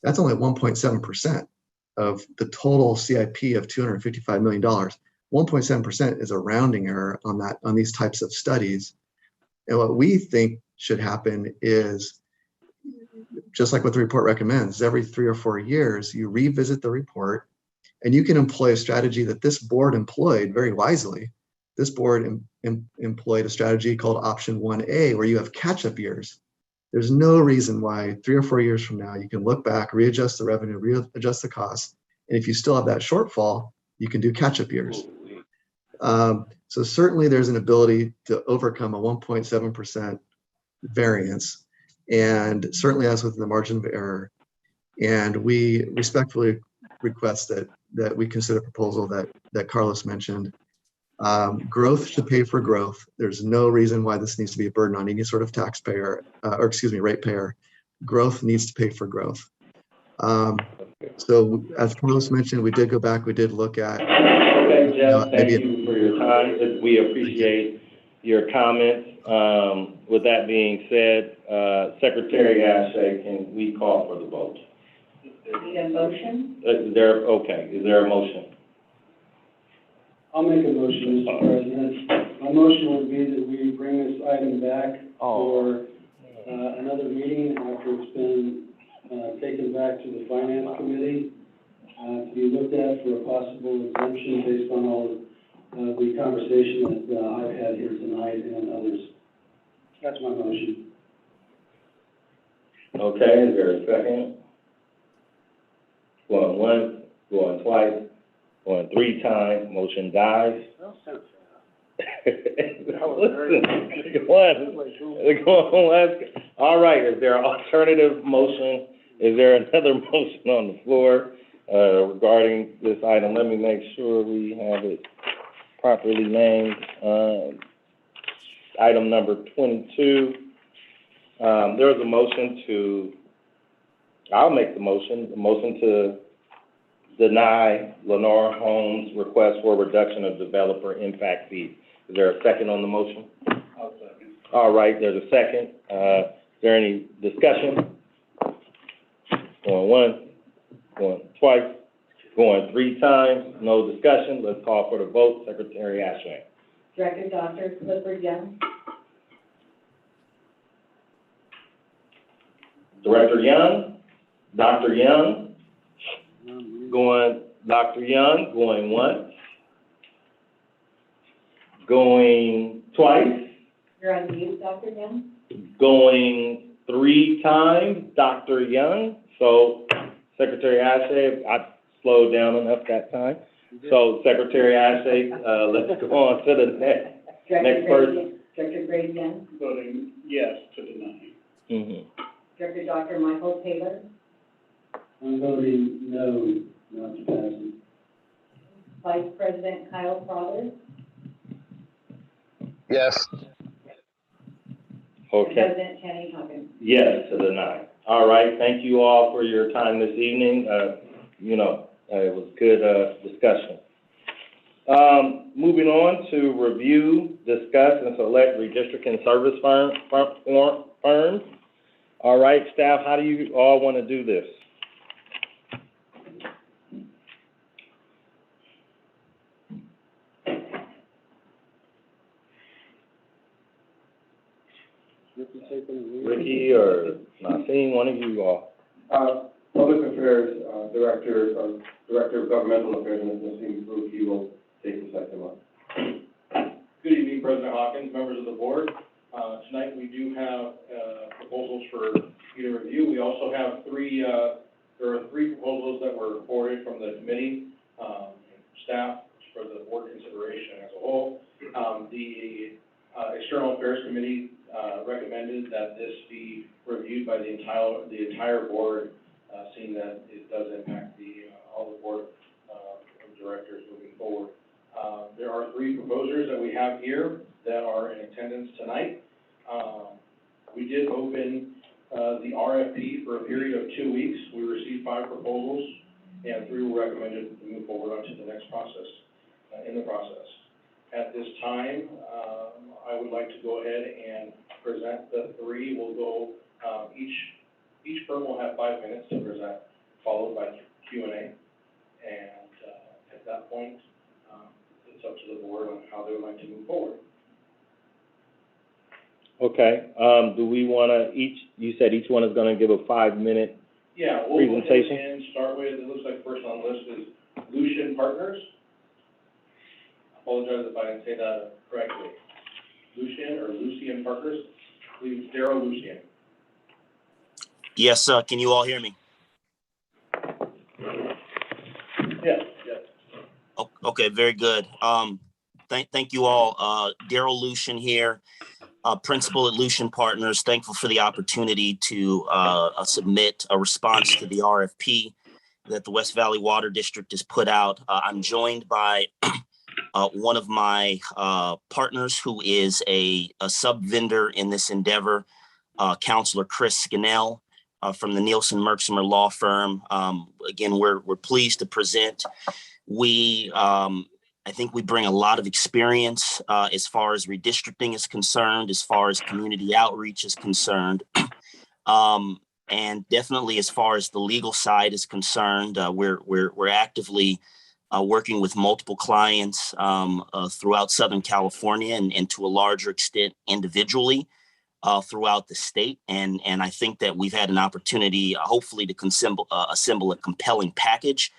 that's only 1.7% of the total CIP of $255 million. 1.7% is a rounding error on these types of studies. And what we think should happen is, just like what the report recommends, every 3 or 4 years, you revisit the report, and you can employ a strategy that this board employed very wisely. This board employed a strategy called option 1A, where you have catch-up years. There's no reason why 3 or 4 years from now, you can look back, readjust the revenue, readjust the costs. And if you still have that shortfall, you can do catch-up years. So certainly there's an ability to overcome a 1.7% variance, and certainly as within the margin of error. And we respectfully request that we consider a proposal that Carlos mentioned. Growth should pay for growth. There's no reason why this needs to be a burden on any sort of taxpayer, ratepayer. Growth needs to pay for growth. So as Carlos mentioned, we did go back, we did look at. Okay, Jeff, thank you for your time. We appreciate your comments. With that being said, Secretary Gashay, can we call for the vote? Need a motion? Is there a motion? I'll make a motion, Mr. President. My motion would be that we bring this item back for another meeting after it's been taken back to the Finance Committee to be looked at for a possible exemption based on all of the conversation that I've had here tonight and others. That's my motion. Okay, is there a second? Going once, going twice, going 3 times, motion dies. All right, is there an alternative motion? Is there another motion on the floor regarding this item? Let me make sure we have it properly named. Item number 22. There was a motion I'll make the motion to deny Lennar Homes' request for a reduction of developer impact fees. Is there a second on the motion? I'll second. All right, there's a second. Is there any discussion? Going once, going twice, going 3 times, no discussion. Let's call for the vote. Secretary Ashland. Director Dr. Clifford Young, Director Young, Dr. Young, going, Dr. Young, going once, going twice, you're on mute, Dr. Young. going 3 times, Dr. Young. So Secretary Ashe, I slowed down enough that time. So Secretary Ashe, let's go on to the next person. Director Grady Young, Voting yes to deny. Mhm. Director Dr. Michael Taylor, I'm voting no, not to pass it. Vice President Kyle Crowder, Yes. and Okay. President Kenny Hawkins. Yes to deny. All right, thank you all for your time this evening. It was good, discussion. Moving on to review, discuss, and select redistricting service firms. All right, staff, how do you all want to do this? Ricky or Nasim, one of you all. Public Affairs, Director of Governmental Affairs, Ms. Nasim Faruqi will take the second one. Good evening, President Hawkins, members of the board. Tonight, we do have proposals for you to review. We also have there are 3 proposals that were forwarded from the committee, staff, for the board consideration as a whole. The External Affairs Committee recommended that this be reviewed by the entire board, seeing that it does impact all the board of directors moving forward. There are 3 proposers that we have here that are in attendance tonight. We did open the RFP for a period of 2 weeks. We received 5 proposals, and 3 were recommended to move forward onto the next process, in the process. At this time, I would like to go ahead and present the 3. We'll go, each firm will have 5 minutes to present, followed by Q&A. And at that point, it's up to the board on how they would like to move forward. Okay, do we want to you said each one is going to give a 5-minute Yeah, we'll go ahead presentation? and start with, it looks like first on the list is Lucian Partners. I apologize if I didn't say that correctly. Lucian Partners, please, Daryl Lucian. Yes, can you all hear me? Yes. Okay, very good. Thank you all. Daryl Lucian here, principal at Lucian Partners. Thankful for the opportunity to submit a response to the RFP that the West Valley Water District has put out. I'm joined by one of my partners who is a sub-vendor in this endeavor, Counselor Chris Scannell from the Nielsen Merksimer Law Firm. Again, we're pleased to present. I think we bring a lot of experience as far as redistricting is concerned, as far as community outreach is concerned. And definitely as far as the legal side is concerned, we're actively working with multiple clients throughout Southern California and to a larger extent individually throughout the state. And I think that we've had an opportunity, hopefully, to assemble a compelling package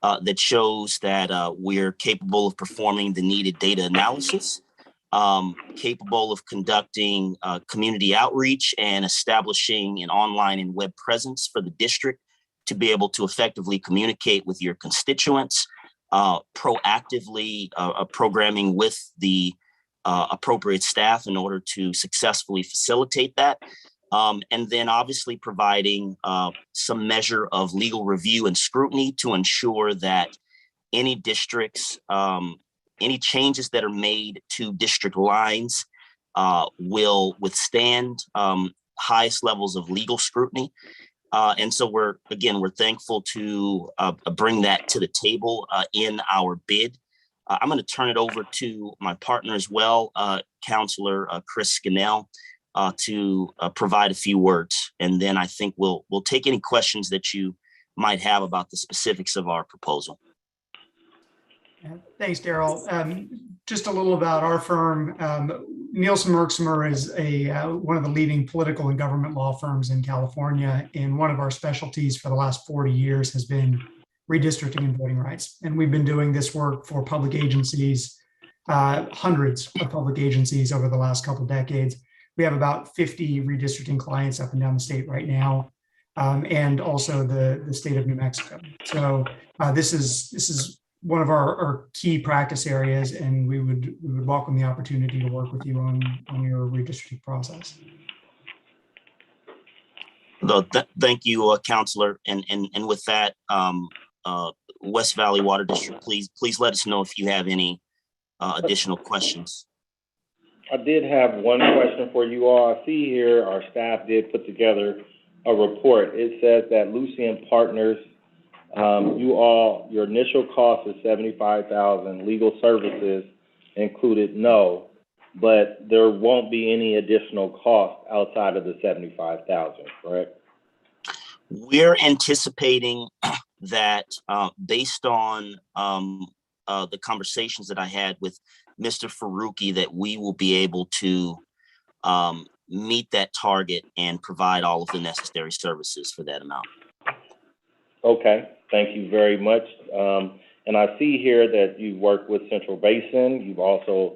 that shows that we're capable of performing the needed data analysis, capable of conducting community outreach and establishing an online and web presence for the district to be able to effectively communicate with your constituents, proactively programming with the appropriate staff in order to successfully facilitate that. And then obviously providing some measure of legal review and scrutiny to ensure that any districts, any changes that are made to district lines will withstand highest levels of legal scrutiny. And so we're thankful to bring that to the table in our bid I'm going to turn it over to my partner as well, Counselor Chris Scannell, to provide a few words. And then I think we'll take any questions that you might have about the specifics of our proposal. Thanks, Daryl. Just a little about our firm. Nielsen Merksmer is one of the leading political and government law firms in California, and one of our specialties for the last 40 years has been redistricting and voting rights. And we've been doing this work for public agencies, hundreds of public agencies over the last couple of decades. We have about 50 redistricting clients up and down the state right now, and also the state of New Mexico. So this is one of our key practice areas, and we would welcome the opportunity to work with you on your redistricting process. Thank you, Counselor. And with that, West Valley Water District, please let us know if you have any additional questions. I did have one question for you all. I see here our staff did put together a report. It says that Lucien Partners, your initial cost is $75,000. Legal services included, no, but there won't be any additional cost outside of the $75,000, correct? We're anticipating that based on the conversations that I had with Mr. Faruqi, that we will be able to meet that target and provide all of the necessary services for that amount. Okay, thank you very much. And I see here that you worked with Central Basin. You've also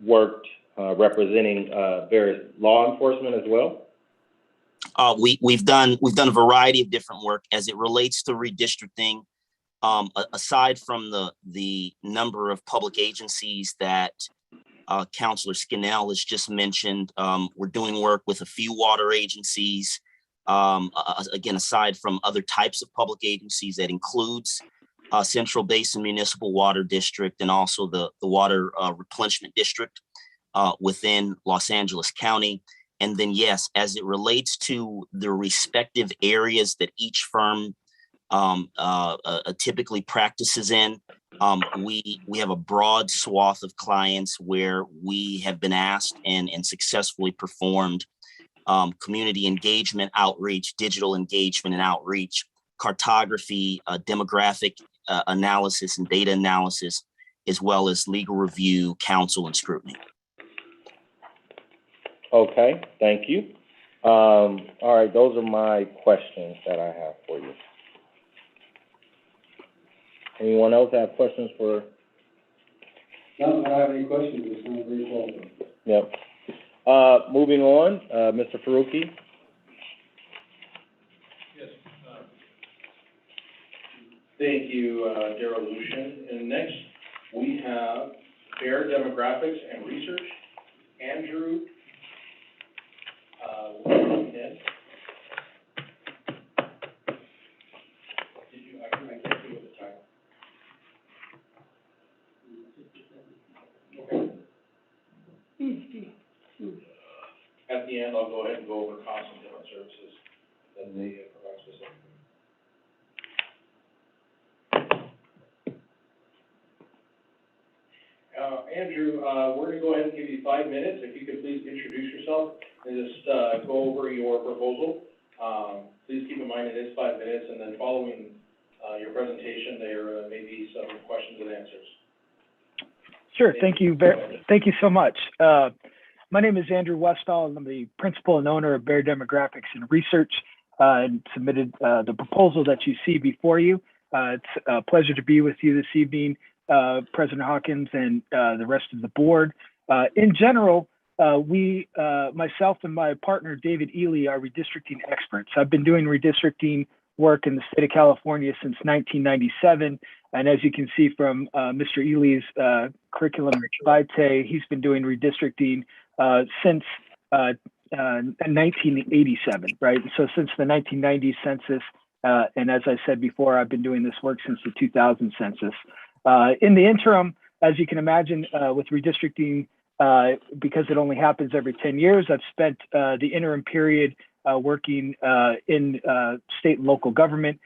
worked representing various law enforcement as well. We've done a variety of different work as it relates to redistricting. Aside from the number of public agencies that Counselor Scannell has just mentioned, we're doing work with a few water agencies. Again, aside from other types of public agencies, that includes Central Basin Municipal Water District and also the Water Replenishment District within Los Angeles County. And then, yes, as it relates to the respective areas that each firm typically practices in, we have a broad swath of clients where we have been asked and successfully performed community engagement, outreach, digital engagement and outreach, cartography, demographic analysis and data analysis, as well as legal review, counsel, and scrutiny. Okay, thank you. All right, those are my questions that I have for you. Anyone else have questions for? No, I don't have any questions. It's not very qualified. Yep. Moving on, Mr. Faruqi. Yes. Thank you, Daryl Lucien. And next, we have Bear Demographics and Research, Andrew. I can't see what the title. Okay. At the end, I'll go ahead and go over costs and different services that they provide specifically. Andrew, we're going to go ahead and give you 5 minutes. If you could please introduce yourself and just go over your proposal. Please keep in mind it is 5 minutes, and then following your presentation, there may be some questions and answers. Sure. Thank you so much. My name is Andrew Westphal, and I'm the principal and owner of Bear Demographics and Research, and submitted the proposal that you see before you. It's a pleasure to be with you this evening, President Hawkins and the rest of the board. In general, myself and my partner, David Ely, are redistricting experts. I've been doing redistricting work in the state of California since 1997. And as you can see from Mr. Ely's curriculum vitae, he's been doing redistricting since 1987, right? So since the 1990 census, and as I said before, I've been doing this work since the 2000 census. In the interim, as you can imagine, with redistricting, because it only happens every 10 years, I've spent the interim period working in state and local government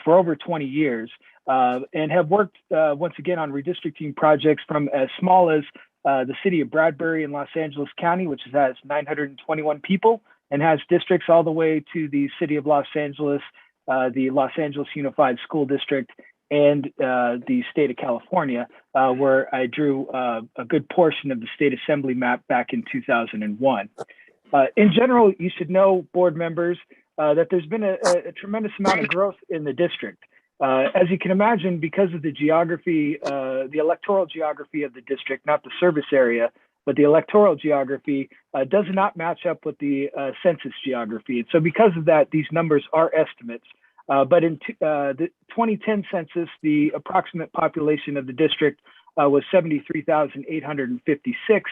for over 20 years. and have worked once again on redistricting projects from as small as the city of Bradbury in Los Angeles County, which has 921 people and has districts all the way to the city of Los Angeles, the Los Angeles Unified School District, and the state of California, where I drew a good portion of the state assembly map back in 2001. In general, you should know, board members, that there's been a tremendous amount of growth in the district. As you can imagine, because of the geography, the electoral geography of the district, not the service area, but the electoral geography does not match up with the census geography. And so because of that, these numbers are estimates. But in the 2010 census, the approximate population of the district was 73,856.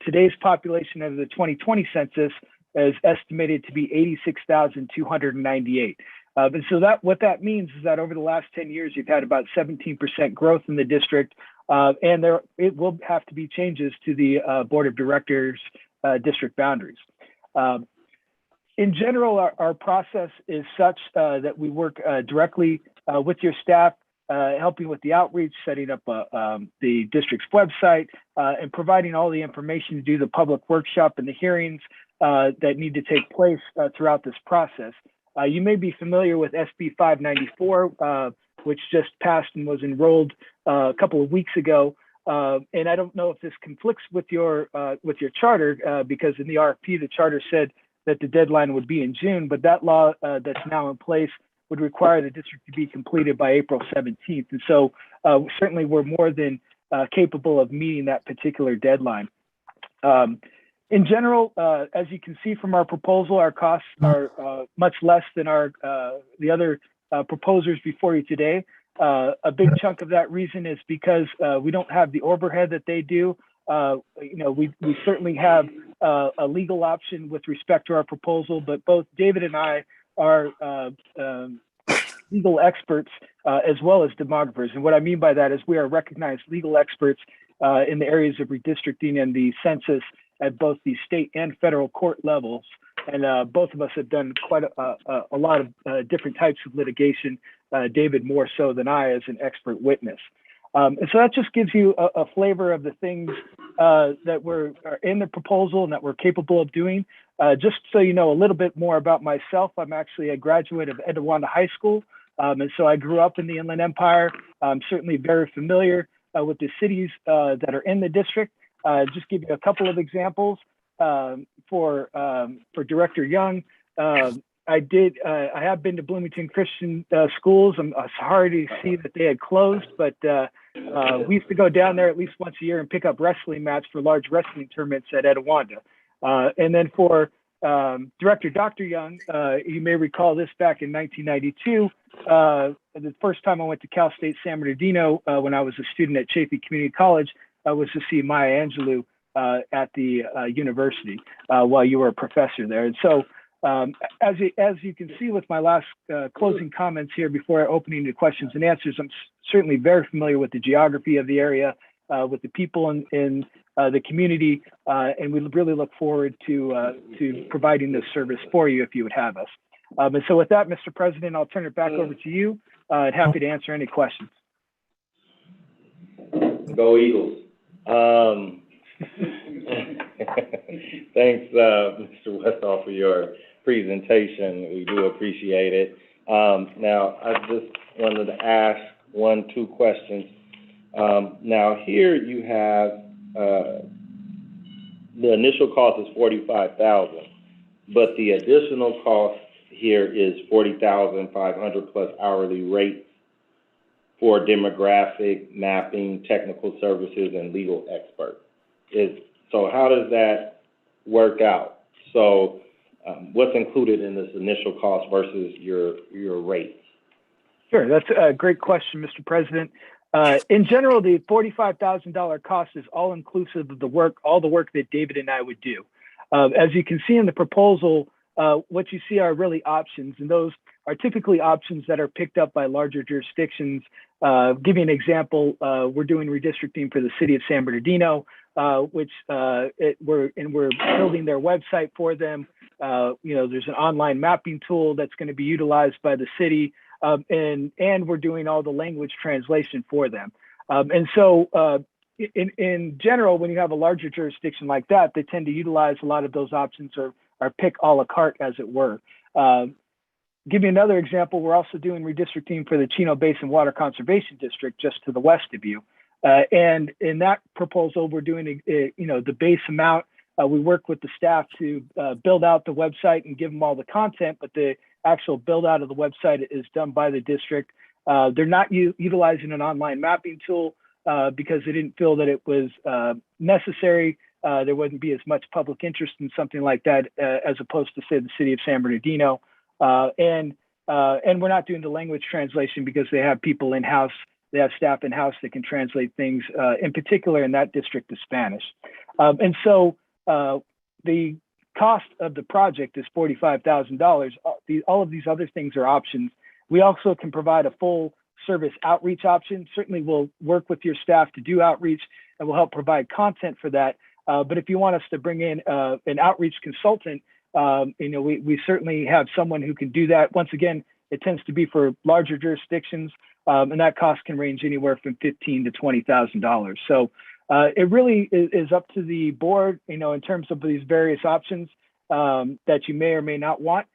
Today's population of the 2020 census is estimated to be 86,298. And so what that means is that over the last 10 years, you've had about 17% growth in the district, and it will have to be changes to the board of directors district boundaries. In general, our process is such that we work directly with your staff, helping with the outreach, setting up the district's website, and providing all the information to do the public workshop and the hearings that need to take place throughout this process. You may be familiar with SB 594, which just passed and was enrolled a couple of weeks ago. And I don't know if this conflicts with your charter, because in the RFP, the charter said that the deadline would be in June, but that law that's now in place would require the district to be completed by April 17th. And so certainly we're more than capable of meeting that particular deadline. In general, as you can see from our proposal, our costs are much less than the other proposers before you today. A big chunk of that reason is because we don't have the overhead that they do. We certainly have a legal option with respect to our proposal, but both David and I are legal experts as well as demographers. And what I mean by that is we are recognized legal experts in the areas of redistricting and the census at both the state and federal court levels. And both of us have done quite a lot of different types of litigation, David more so than I as an expert witness. And so that just gives you a flavor of the things that are in the proposal and that we're capable of doing. Just so you know a little bit more about myself, I'm actually a graduate of Etiwanda High School. And so I grew up in the Inland Empire. I'm certainly very familiar with the cities that are in the district. Just give you a couple of examples. For Director Young, I have been to Bloomington Christian schools. I'm sorry to see that they had closed, but we used to go down there at least once a year and pick up wrestling mats for large wrestling tournaments at Etiwanda. And then for Director Dr. Young, you may recall this back in 1992, the first time I went to Cal State San Bernardino when I was a student at Chaffey Community College, was to see Maya Angelou at the university while you were a professor there. And so as you can see with my last closing comments here before opening to questions and answers, I'm certainly very familiar with the geography of the area, with the people in the community, and we really look forward to providing this service for you if you would have us. And so with that, Mr. President, I'll turn it back over to you and happy to answer any questions. Go Eagles. Thanks, Mr. Westall, for your presentation. We do appreciate it. Now, I just wanted to ask two questions. Now, here you have the initial cost is $45,000, but the additional cost here is $40,500 plus hourly rates for demographic, mapping, technical services, and legal experts. So how does that work out? So what's included in this initial cost versus your rates? Sure, that's a great question, Mr. President. In general, the $45,000 cost is all inclusive of all the work that David and I would do. As you can see in the proposal, what you see are really options, and those are typically options that are picked up by larger jurisdictions. Give you an example, we're doing redistricting for the city of San Bernardino, which we're building their website for them. There's an online mapping tool that's going to be utilized by the city. and we're doing all the language translation for them. And so in general, when you have a larger jurisdiction like that, they tend to utilize a lot of those options or pick a la carte, as it were. Give you another example, we're also doing redistricting for the Chino Basin Water Conservation District just to the west of you. And in that proposal, we're doing, the base amount. We work with the staff to build out the website and give them all the content, but the actual build out of the website is done by the district. They're not utilizing an online mapping tool because they didn't feel that it was necessary. There wouldn't be as much public interest in something like that as opposed to, say, the city of San Bernardino. And we're not doing the language translation because they have people in-house, they have staff in-house that can translate things, in particular in that district to Spanish. And so the cost of the project is $45,000. All of these other things are options. We also can provide a full service outreach option. Certainly we'll work with your staff to do outreach and we'll help provide content for that. But if you want us to bring in an outreach consultant, we certainly have someone who can do that. Once again, it tends to be for larger jurisdictions, and that cost can range anywhere from $15,000 to $20,000. So it really is up to the board, in terms of these various options that you may or may not want.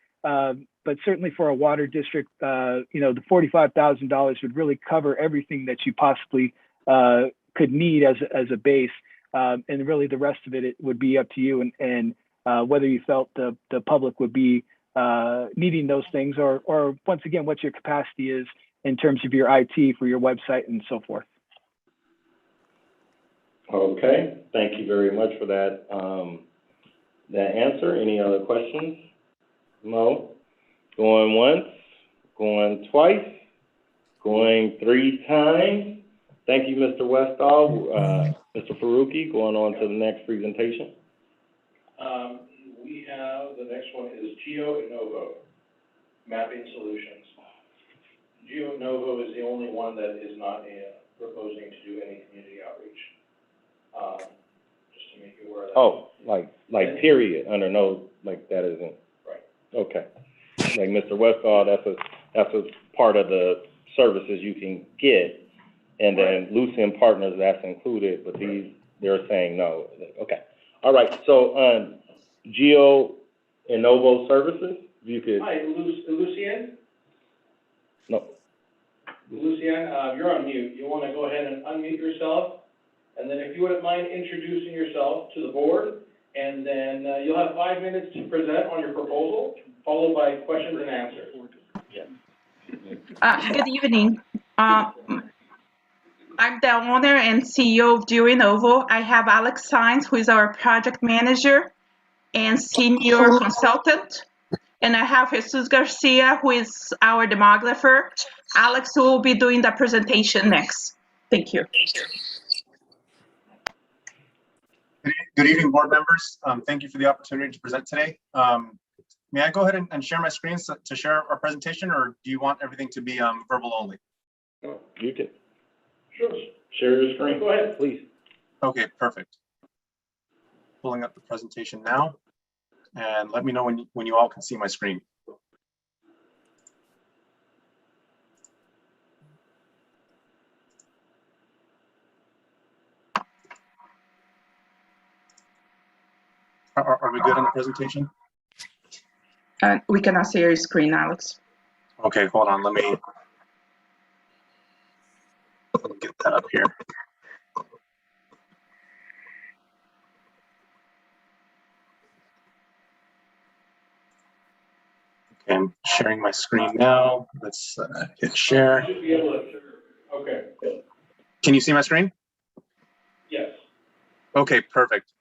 But certainly for a water district, the $45,000 would really cover everything that you possibly could need as a base. And really the rest of it would be up to you and whether you felt the public would be needing those things or once again, what your capacity is in terms of your IT for your website and so forth. Okay, thank you very much for that, that answer. Any other questions? No? Going once, going twice, going 3 times. Thank you, Mr. Westall. Mr. Faruqi, going on to the next presentation. We have, the next one is GeoNovo Mapping Solutions. GeoNovo is the only one that is not proposing to do any community outreach. Just to make you aware of that. Oh, like period, under no, like that isn't. Right. Okay. Like Mr. Westall, that's a part of the services you can get. And then Lucian Partners, that's included, but they're saying no. Okay. All right. So, GeoNovo Services, if you could. Hi, Lucian? No. Lucian, you're on mute. You want to go ahead and unmute yourself? And then if you wouldn't mind introducing yourself to the board, and then you'll have 5 minutes to present on your proposal, followed by questions and answers. Good evening. I'm the owner and CEO of GeoNovo. I have Alex Saenz, who is our project manager and senior consultant. And I have Jesus Garcia, who is our demographer. Alex will be doing the presentation next. Thank you. Good evening, board members. Thank you for the opportunity to present today. May I go ahead and share my screen to share our presentation, or do you want everything to be verbal only? Oh, you can. Sure. Share your screen. Go ahead. Please. Okay, perfect. Pulling up the presentation now, and let me know when you all can see my screen. Are we good on the presentation? We cannot see your screen, Alex. Okay, hold on. Let me get that up here. Okay, I'm sharing my screen now. Let's hit share. You should be able to, okay. Can you see my screen? Yes. Okay, perfect.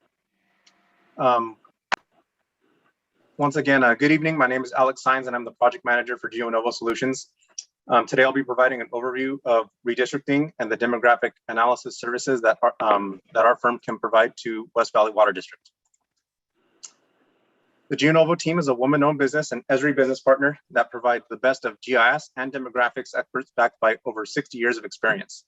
Once again, good evening. My name is Alex Saenz, and I'm the project manager for GeoNovo Solutions. Today, I'll be providing an overview of redistricting and the demographic analysis services that our firm can provide to West Valley Water District. The GeoNovo team is a woman-owned business and Esri business partner that provides the best of GIS and demographics experts backed by over 60 years of experience.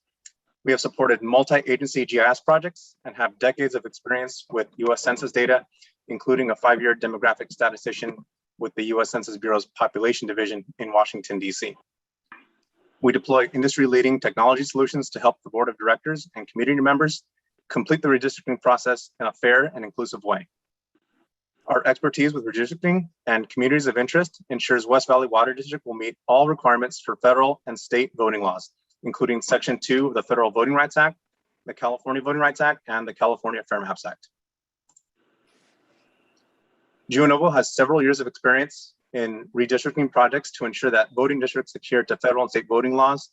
We have supported multi-agency GIS projects and have decades of experience with U.S. Census data, including a 5-year demographic statistician with the U.S. Census Bureau's Population Division in Washington, D.C. We deploy industry-leading technology solutions to help the board of directors and community members complete the redistricting process in a fair and inclusive way. Our expertise with redistricting and communities of interest ensures West Valley Water District will meet all requirements for federal and state voting laws, including Section 2 of the Federal Voting Rights Act, the California Voting Rights Act, and the California Fair Maps Act. GeoNovo has several years of experience in redistricting projects to ensure that voting districts adhere to federal and state voting laws.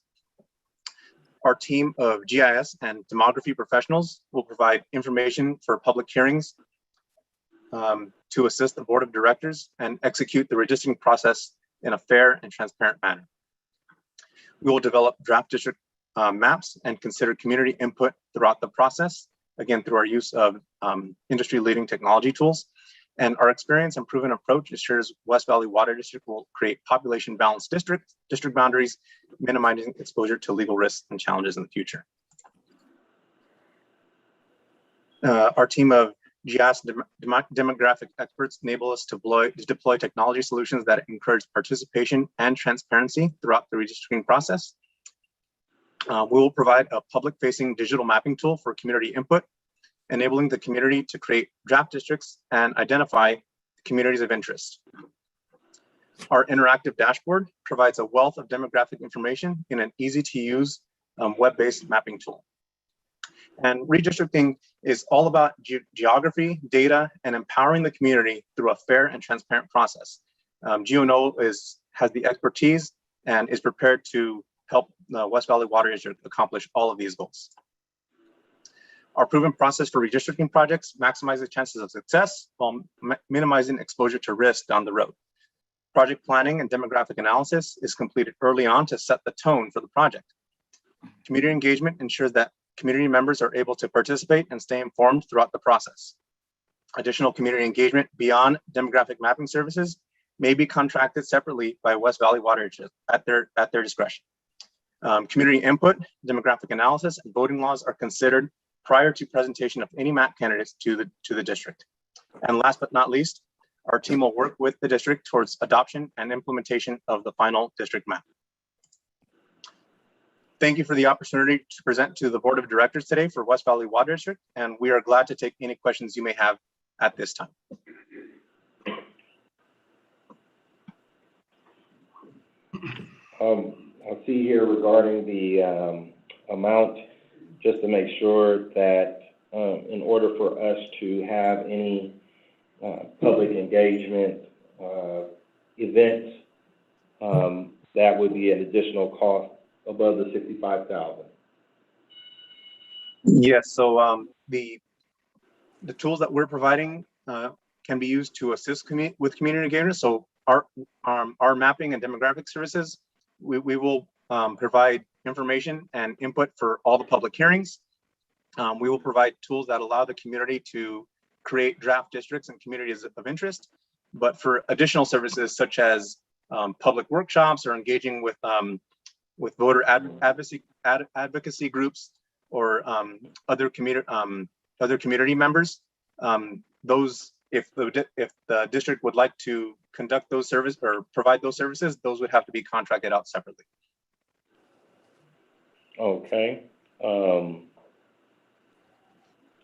Our team of GIS and demography professionals will provide information for public hearings to assist the board of directors and execute the redistricting process in a fair and transparent manner. We will develop draft district maps and consider community input throughout the process, again, through our use of industry-leading technology tools. And our experience and proven approach ensures West Valley Water District will create population-balanced district boundaries, minimizing exposure to legal risks and challenges in the future. Our team of GIS demographic experts enable us to deploy technology solutions that encourage participation and transparency throughout the redistricting process. We will provide a public-facing digital mapping tool for community input, enabling the community to create draft districts and identify communities of interest. Our interactive dashboard provides a wealth of demographic information in an easy-to-use web-based mapping tool. And redistricting is all about geography, data, and empowering the community through a fair and transparent process. GeoNovo has the expertise and is prepared to help the West Valley Water District accomplish all of these goals. Our proven process for redistricting projects maximizes chances of success while minimizing exposure to risk down the road. Project planning and demographic analysis is completed early on to set the tone for the project. Community engagement ensures that community members are able to participate and stay informed throughout the process. Additional community engagement beyond demographic mapping services may be contracted separately by West Valley Water District at their discretion. Community input, demographic analysis, and voting laws are considered prior to presentation of any map candidates to the district. And last but not least, our team will work with the district towards adoption and implementation of the final district map. Thank you for the opportunity to present to the board of directors today for West Valley Water District, and we are glad to take any questions you may have at this time. I see here regarding the amount, just to make sure that in order for us to have any public engagement events, that would be an additional cost above the $65,000. Yes, so the tools that we're providing can be used to assist with community engagement. So our mapping and demographic services, we will provide information and input for all the public hearings. We will provide tools that allow the community to create draft districts and communities of interest. But for additional services such as public workshops or engaging with voter advocacy groups or other community members, those if the district would like to conduct those services or provide those services, those would have to be contracted out separately. Okay.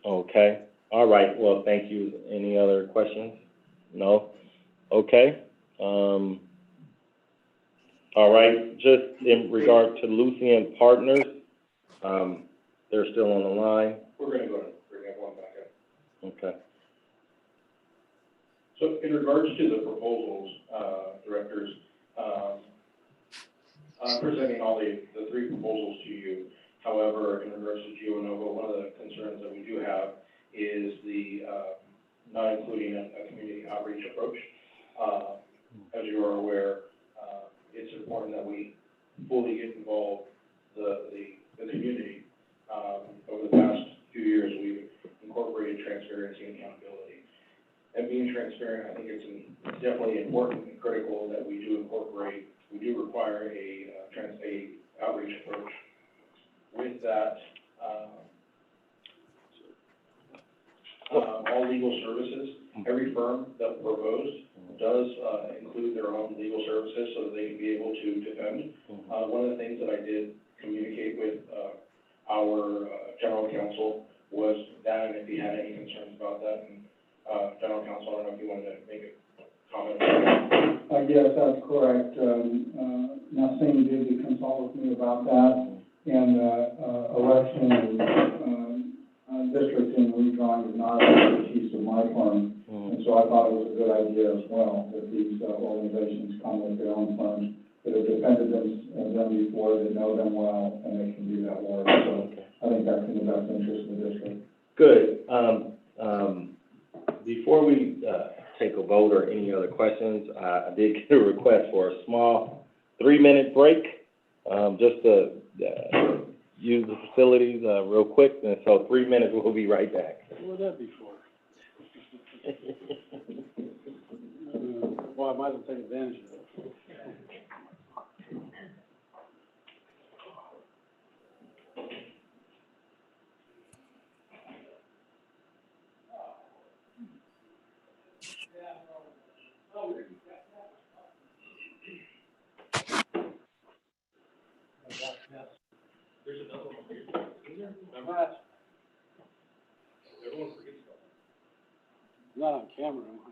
Okay. All right. Well, thank you. Any other questions? No? Okay. All right. Just in regard to Lucian Partners, they're still on the line. We're going to go ahead and bring everyone back up. Okay. So in regards to the proposals, directors, I'm presenting all the three proposals to you. However, in regards to GeoNovo, one of the concerns that we do have is the not including a community outreach approach. As you are aware, it's important that we fully get involved the community. Over the past few years, we've incorporated transparency and accountability. And being transparent, I think it's definitely important and critical that we do require a outreach approach. With that, all legal services, every firm that proposed does, include their own legal services so that they can be able to defend. One of the things that I did communicate with, our, general counsel was that, and if he had any concerns about that, and, general counsel, I don't know if you wanted to make a comment. Yes, that's correct. Nassim did consult with me about that, and, election and, district and redrawing is not expertise of my firm. And so I thought it was a good idea as well, that these, organizations come with their own firms that have defended them before, that know them well, and they can do that work. So I think that's in the best interest of the district. Good. Before we, take a vote or any other questions, I did get a request for a small 3-minute break, just to, use the facilities, real quick. And so 3 minutes, we'll be right back. What would that be for? Well, I might as well take advantage of it. There's another one here. Remember? Everyone forgets about that. Not on camera, am I?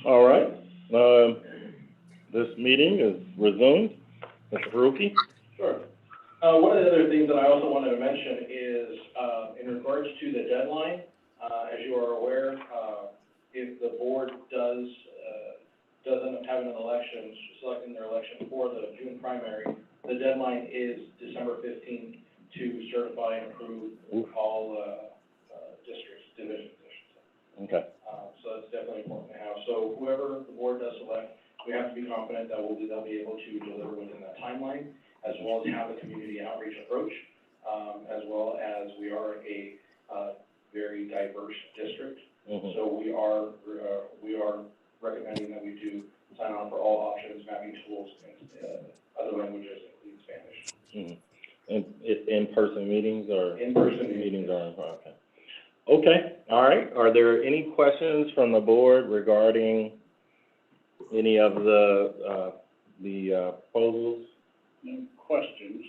All right, this meeting is resumed. Mr. Faruqi? Sure. One of the other things that I also wanted to mention is, in regards to the deadline, as you are aware, if the board does end up having an election, selecting their election for the June primary, the deadline is December 15th to certify and approve all districts, divisions, I should say. Okay. So that's definitely important to have. So whoever the board does select, we have to be confident that they'll be able to deliver within that timeline, as well as have a community outreach approach, as well as we are a very diverse district. Mm-hmm. So we are recommending that we do sign on for all options, mapping tools, and other languages, including Spanish. Mm-hmm. And in-person meetings or? In-person meetings are, okay. Okay, all right. Are there any questions from the board regarding any of the proposals? No questions,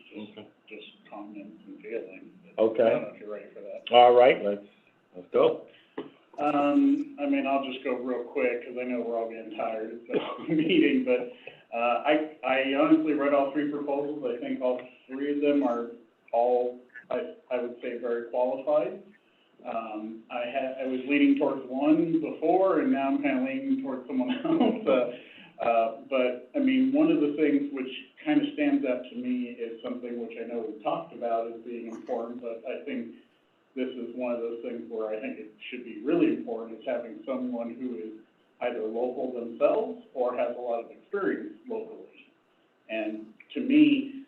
just comments and feelings. Okay. I don't know if you're ready for that. All right, let's go. I mean, I'll just go real quick, because I know we're all getting tired. It's a meeting, but I honestly read all three proposals. I think all three of them are all, I would say, very qualified. I was leaning towards one before, and now I'm kind of leaning towards someone else. But, I mean, one of the things which kind of stands out to me is something which I know we've talked about as being important, but I think this is one of those things where I think it should be really important, is having someone who is either local themselves or has a lot of experience locally. And to me,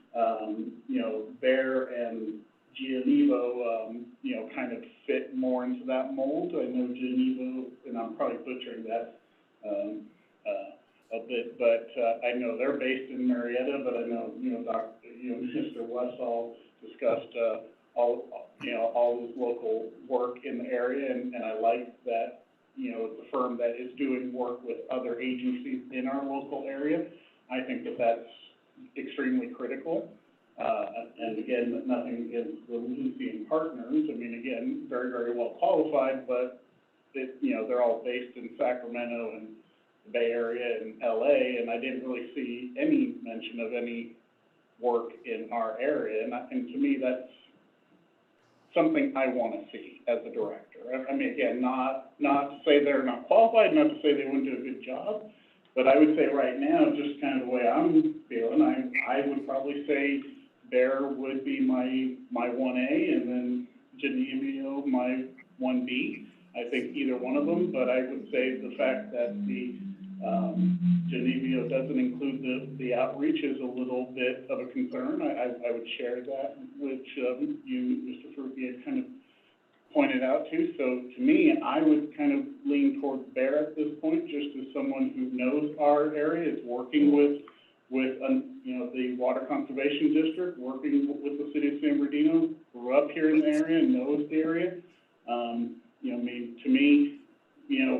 you know, Bear and Genevo, you know, kind of fit more into that mold. I know Genevo, and I'm probably butchering that a bit, but I know they're based in Marietta, but I know, Mr. Westall discussed all his local work in the area, and I like that, it's a firm that is doing work with other agencies in our local area. I think that that's extremely critical. And again, nothing against the Lucian partners. I mean, again, very, very well qualified, but they're all based in Sacramento and the Bay Area and LA, and I didn't really see any mention of any work in our area. And to me, that's something I want to see as a director. I mean, again, not to say they're not qualified, not to say they wouldn't do a good job, but I would say right now, just kind of the way I'm feeling, I would probably say Bear would be my 1A, and then Genevo my 1B. I think either one of them, but I would say the fact that the Genevo doesn't include the outreach is a little bit of a concern. I would share that, which you, Mr. Faruqi, had kind of pointed out too. So to me, I would kind of lean towards Bear at this point, just as someone who knows our area, is working with the Water Conservation District, working with the city of San Bernardino, grew up here in the area and knows the area. To me,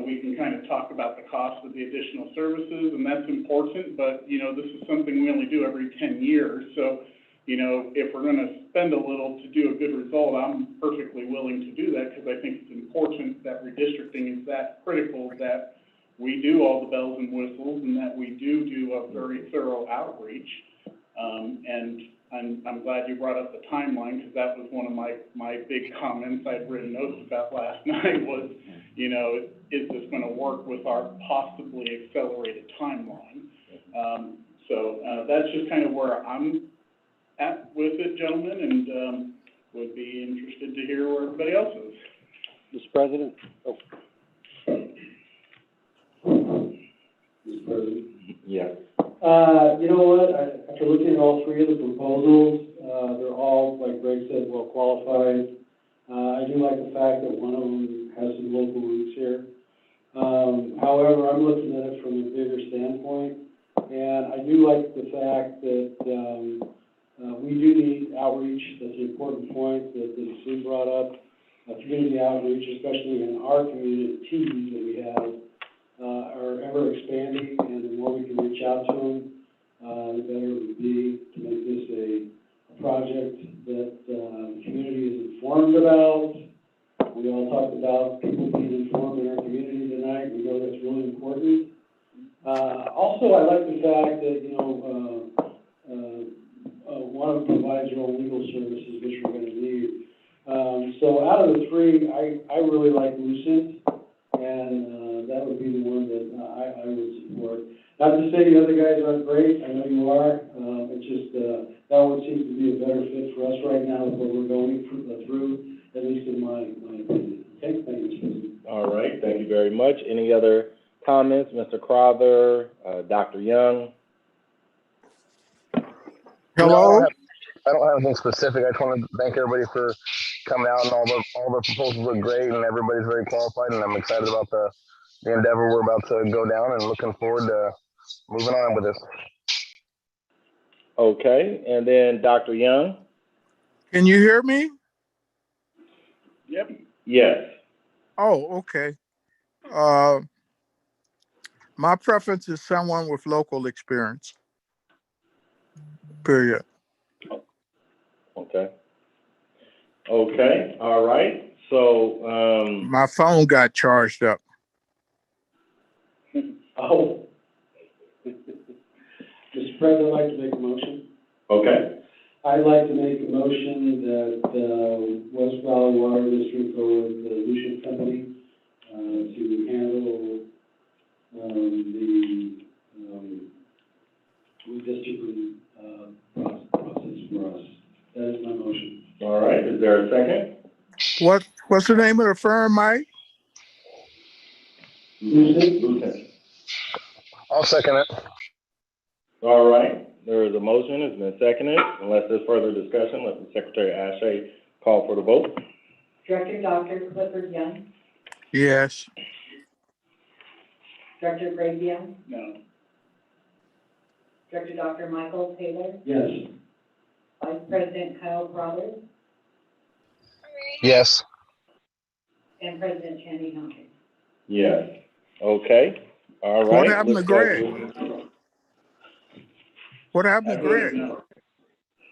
we can kind of talk about the cost of the additional services, and that's important, but, this is something we only do every 10 years. So, if we're going to spend a little to do a good result, I'm perfectly willing to do that, because I think it's important that redistricting is that critical, that we do all the bells and whistles, and that we do a very thorough outreach. And I'm glad you brought up the timeline, because that was one of my big comments I'd written notes about last night was, is this going to work with our possibly accelerated timeline? So that's just kind of where I'm at with it, gentlemen, and would be interested to hear where everybody else is. Mr. President? Oh. Mr. President? Yeah. You know what, after looking at all three of the proposals, they're all, like Greg said, well qualified. I do like the fact that one of them has some local roots here. However, I'm looking at it from a bigger standpoint, and I do like the fact that we do need outreach. That's an important point that Sue brought up. Community outreach, especially in our communities that we have, are ever expanding, and the more we can reach out to them, the better it would be to make this a project that the community is informed about. We all talked about people being informed in our community tonight. We know that's really important. Also, I like the fact that, one of them provides your own legal services, which we're gonna need. So out of the three, I really like Lucent, and, that would be the one that I would support. Not to say the other guys aren't great, I know you are, it's just, that one seems to be a better fit for us right now with what we're going through, at least in my opinion. Okay, thank you, Mr. President. All right, thank you very much. Any other comments, Mr. Crowther, Dr. Young? Hello? I don't have anything specific. I just want to thank everybody for coming out, and all the proposals look great, and everybody's very qualified, and I'm excited about the endeavor we're about to go down, and looking forward to moving on with this. Okay, and then Dr. Young? Can you hear me? Yep. Yes. Oh, okay. My preference is someone with local experience. Period. Okay. Okay, all right. So, My phone got charged up. oh, Mr. President, I'd like to make a motion. okay. I'd like to make a motion that, West Valley Water District go with the Lucent Company, to handle, the redistricting, process for us. That is my motion. All right, is there a second? What's the name of the firm, Mike? Lucent. I'll second it. All right, there is a motion, it's been seconded. Unless there's further discussion, let the Secretary Ashe call for the vote. Director Dr. Clifford Young, Yes. Director Greg Young, No. Director Dr. Michael Taylor, Yes. Vice President Kyle Crowther, Yes. and President Channing Hopkins. Yes. Okay, all right. What happened to looks like Greg? What happened to Greg? No.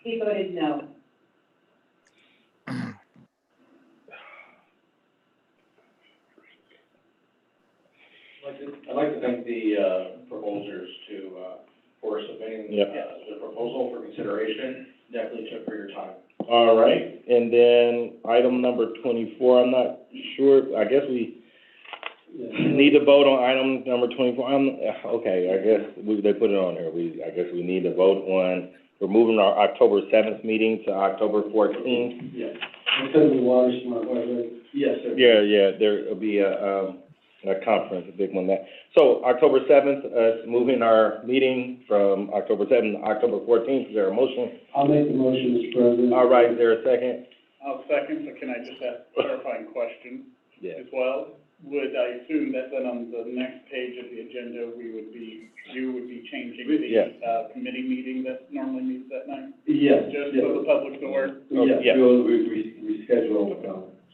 He voted no. I'd like to thank the proposers for submitting Yep. the proposal for consideration. Definitely took for your time. All right, and then item number 24, I'm not sure, I guess we need to vote on item number 24. Okay, I guess they put it on there. I guess we need to vote on, we're moving our October 7th meeting to October 14th. Yes. Because of the water smart, right? Yes, sir. Yeah, there'll be a conference, a big one that. So October 7th, moving our meeting from October 7th to October 14th. Is there a motion? I'll make the motion, Mr. President. All right, is there a second? I'll second, but can I just ask a clarifying question Yeah. as well? Would I assume that then on the next page of the agenda, you would be changing Yeah. the, committee meeting that normally meets that night? Yes. Just so the public's aware? Yes, Yeah. we'll reschedule,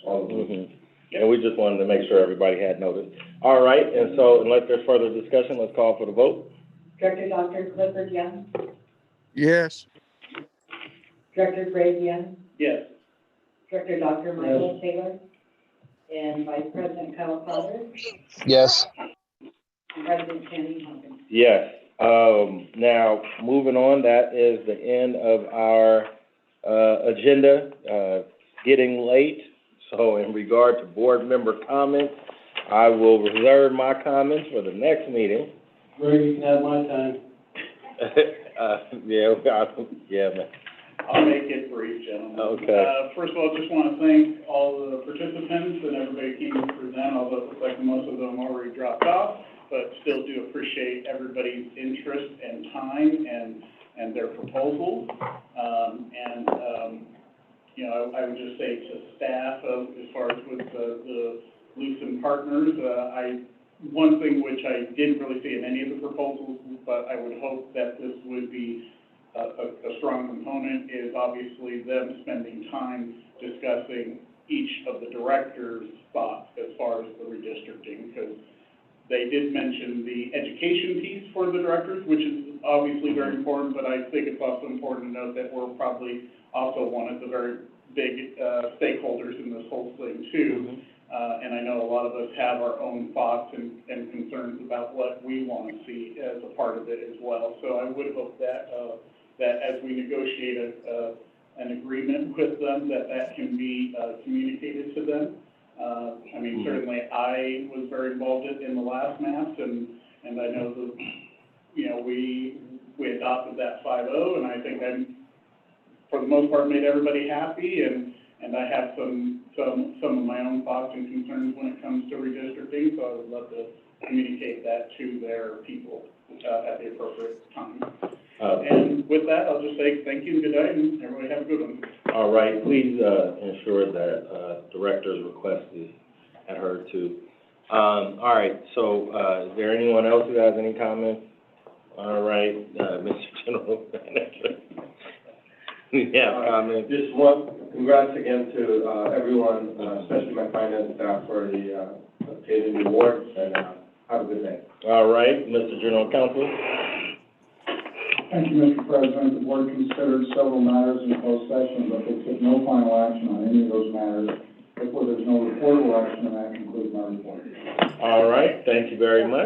all of them. Mhm. And we just wanted to make sure everybody had notice. All right, and so unless there's further discussion, let's call for the vote. Director Dr. Clifford Young, Yes. Director Greg Young, Yes. Director Dr. Michael Taylor, and Vice President Kyle Crowther, Yes. and President Channing Hopkins. Yes. Now, moving on, that is the end of our, agenda. Getting late. So in regard to board member comments, I will reserve my comments for the next meeting. Greg, you can have my time. Yeah, man. I'll make it brief, gentlemen. Okay. First of all, just want to thank all the participants and everybody who came to present, although it looks like most of them already dropped off, but still do appreciate everybody's interest and time and their proposals. I would just say to staff, as far as with the Lucent partners, one thing which I didn't really see in any of the proposals, but I would hope that this would be a strong component, is obviously them spending time discussing each of the directors' thoughts as far as the redistricting, because they did mention the education piece for the directors, which is obviously very important, but I think it's also important to note that we're probably also one of the very big stakeholders in this whole thing too. And I know a lot of us have our own thoughts and concerns about what we want to see as a part of it as well. So I would hope that, that as we negotiate an agreement with them, that can be communicated to them. I mean, certainly I was very involved in the last MAPS, and I know that, you know, we adopted that 5.0, and I think I, for the most part, made everybody happy, and I have some of my own thoughts and concerns when it comes to redistricting, so I would love to communicate that to their people at the appropriate time. And with that, I'll just say thank you and good night, and everybody have a good one. All right, please ensure that director's request is adhered to. All right, so is there anyone else who has any comments? All right, Mr. General Manager. We have comments. Just one, congrats again to everyone, especially my finance staff for the obtaining the award, and have a good day. All right, Mr. General Counsel. Thank you, Mr. President. The board considered several matters in closed session, but they took no final action on any of those matters. Therefore, there's no reportable action, and that concludes my report. All right, thank you very much.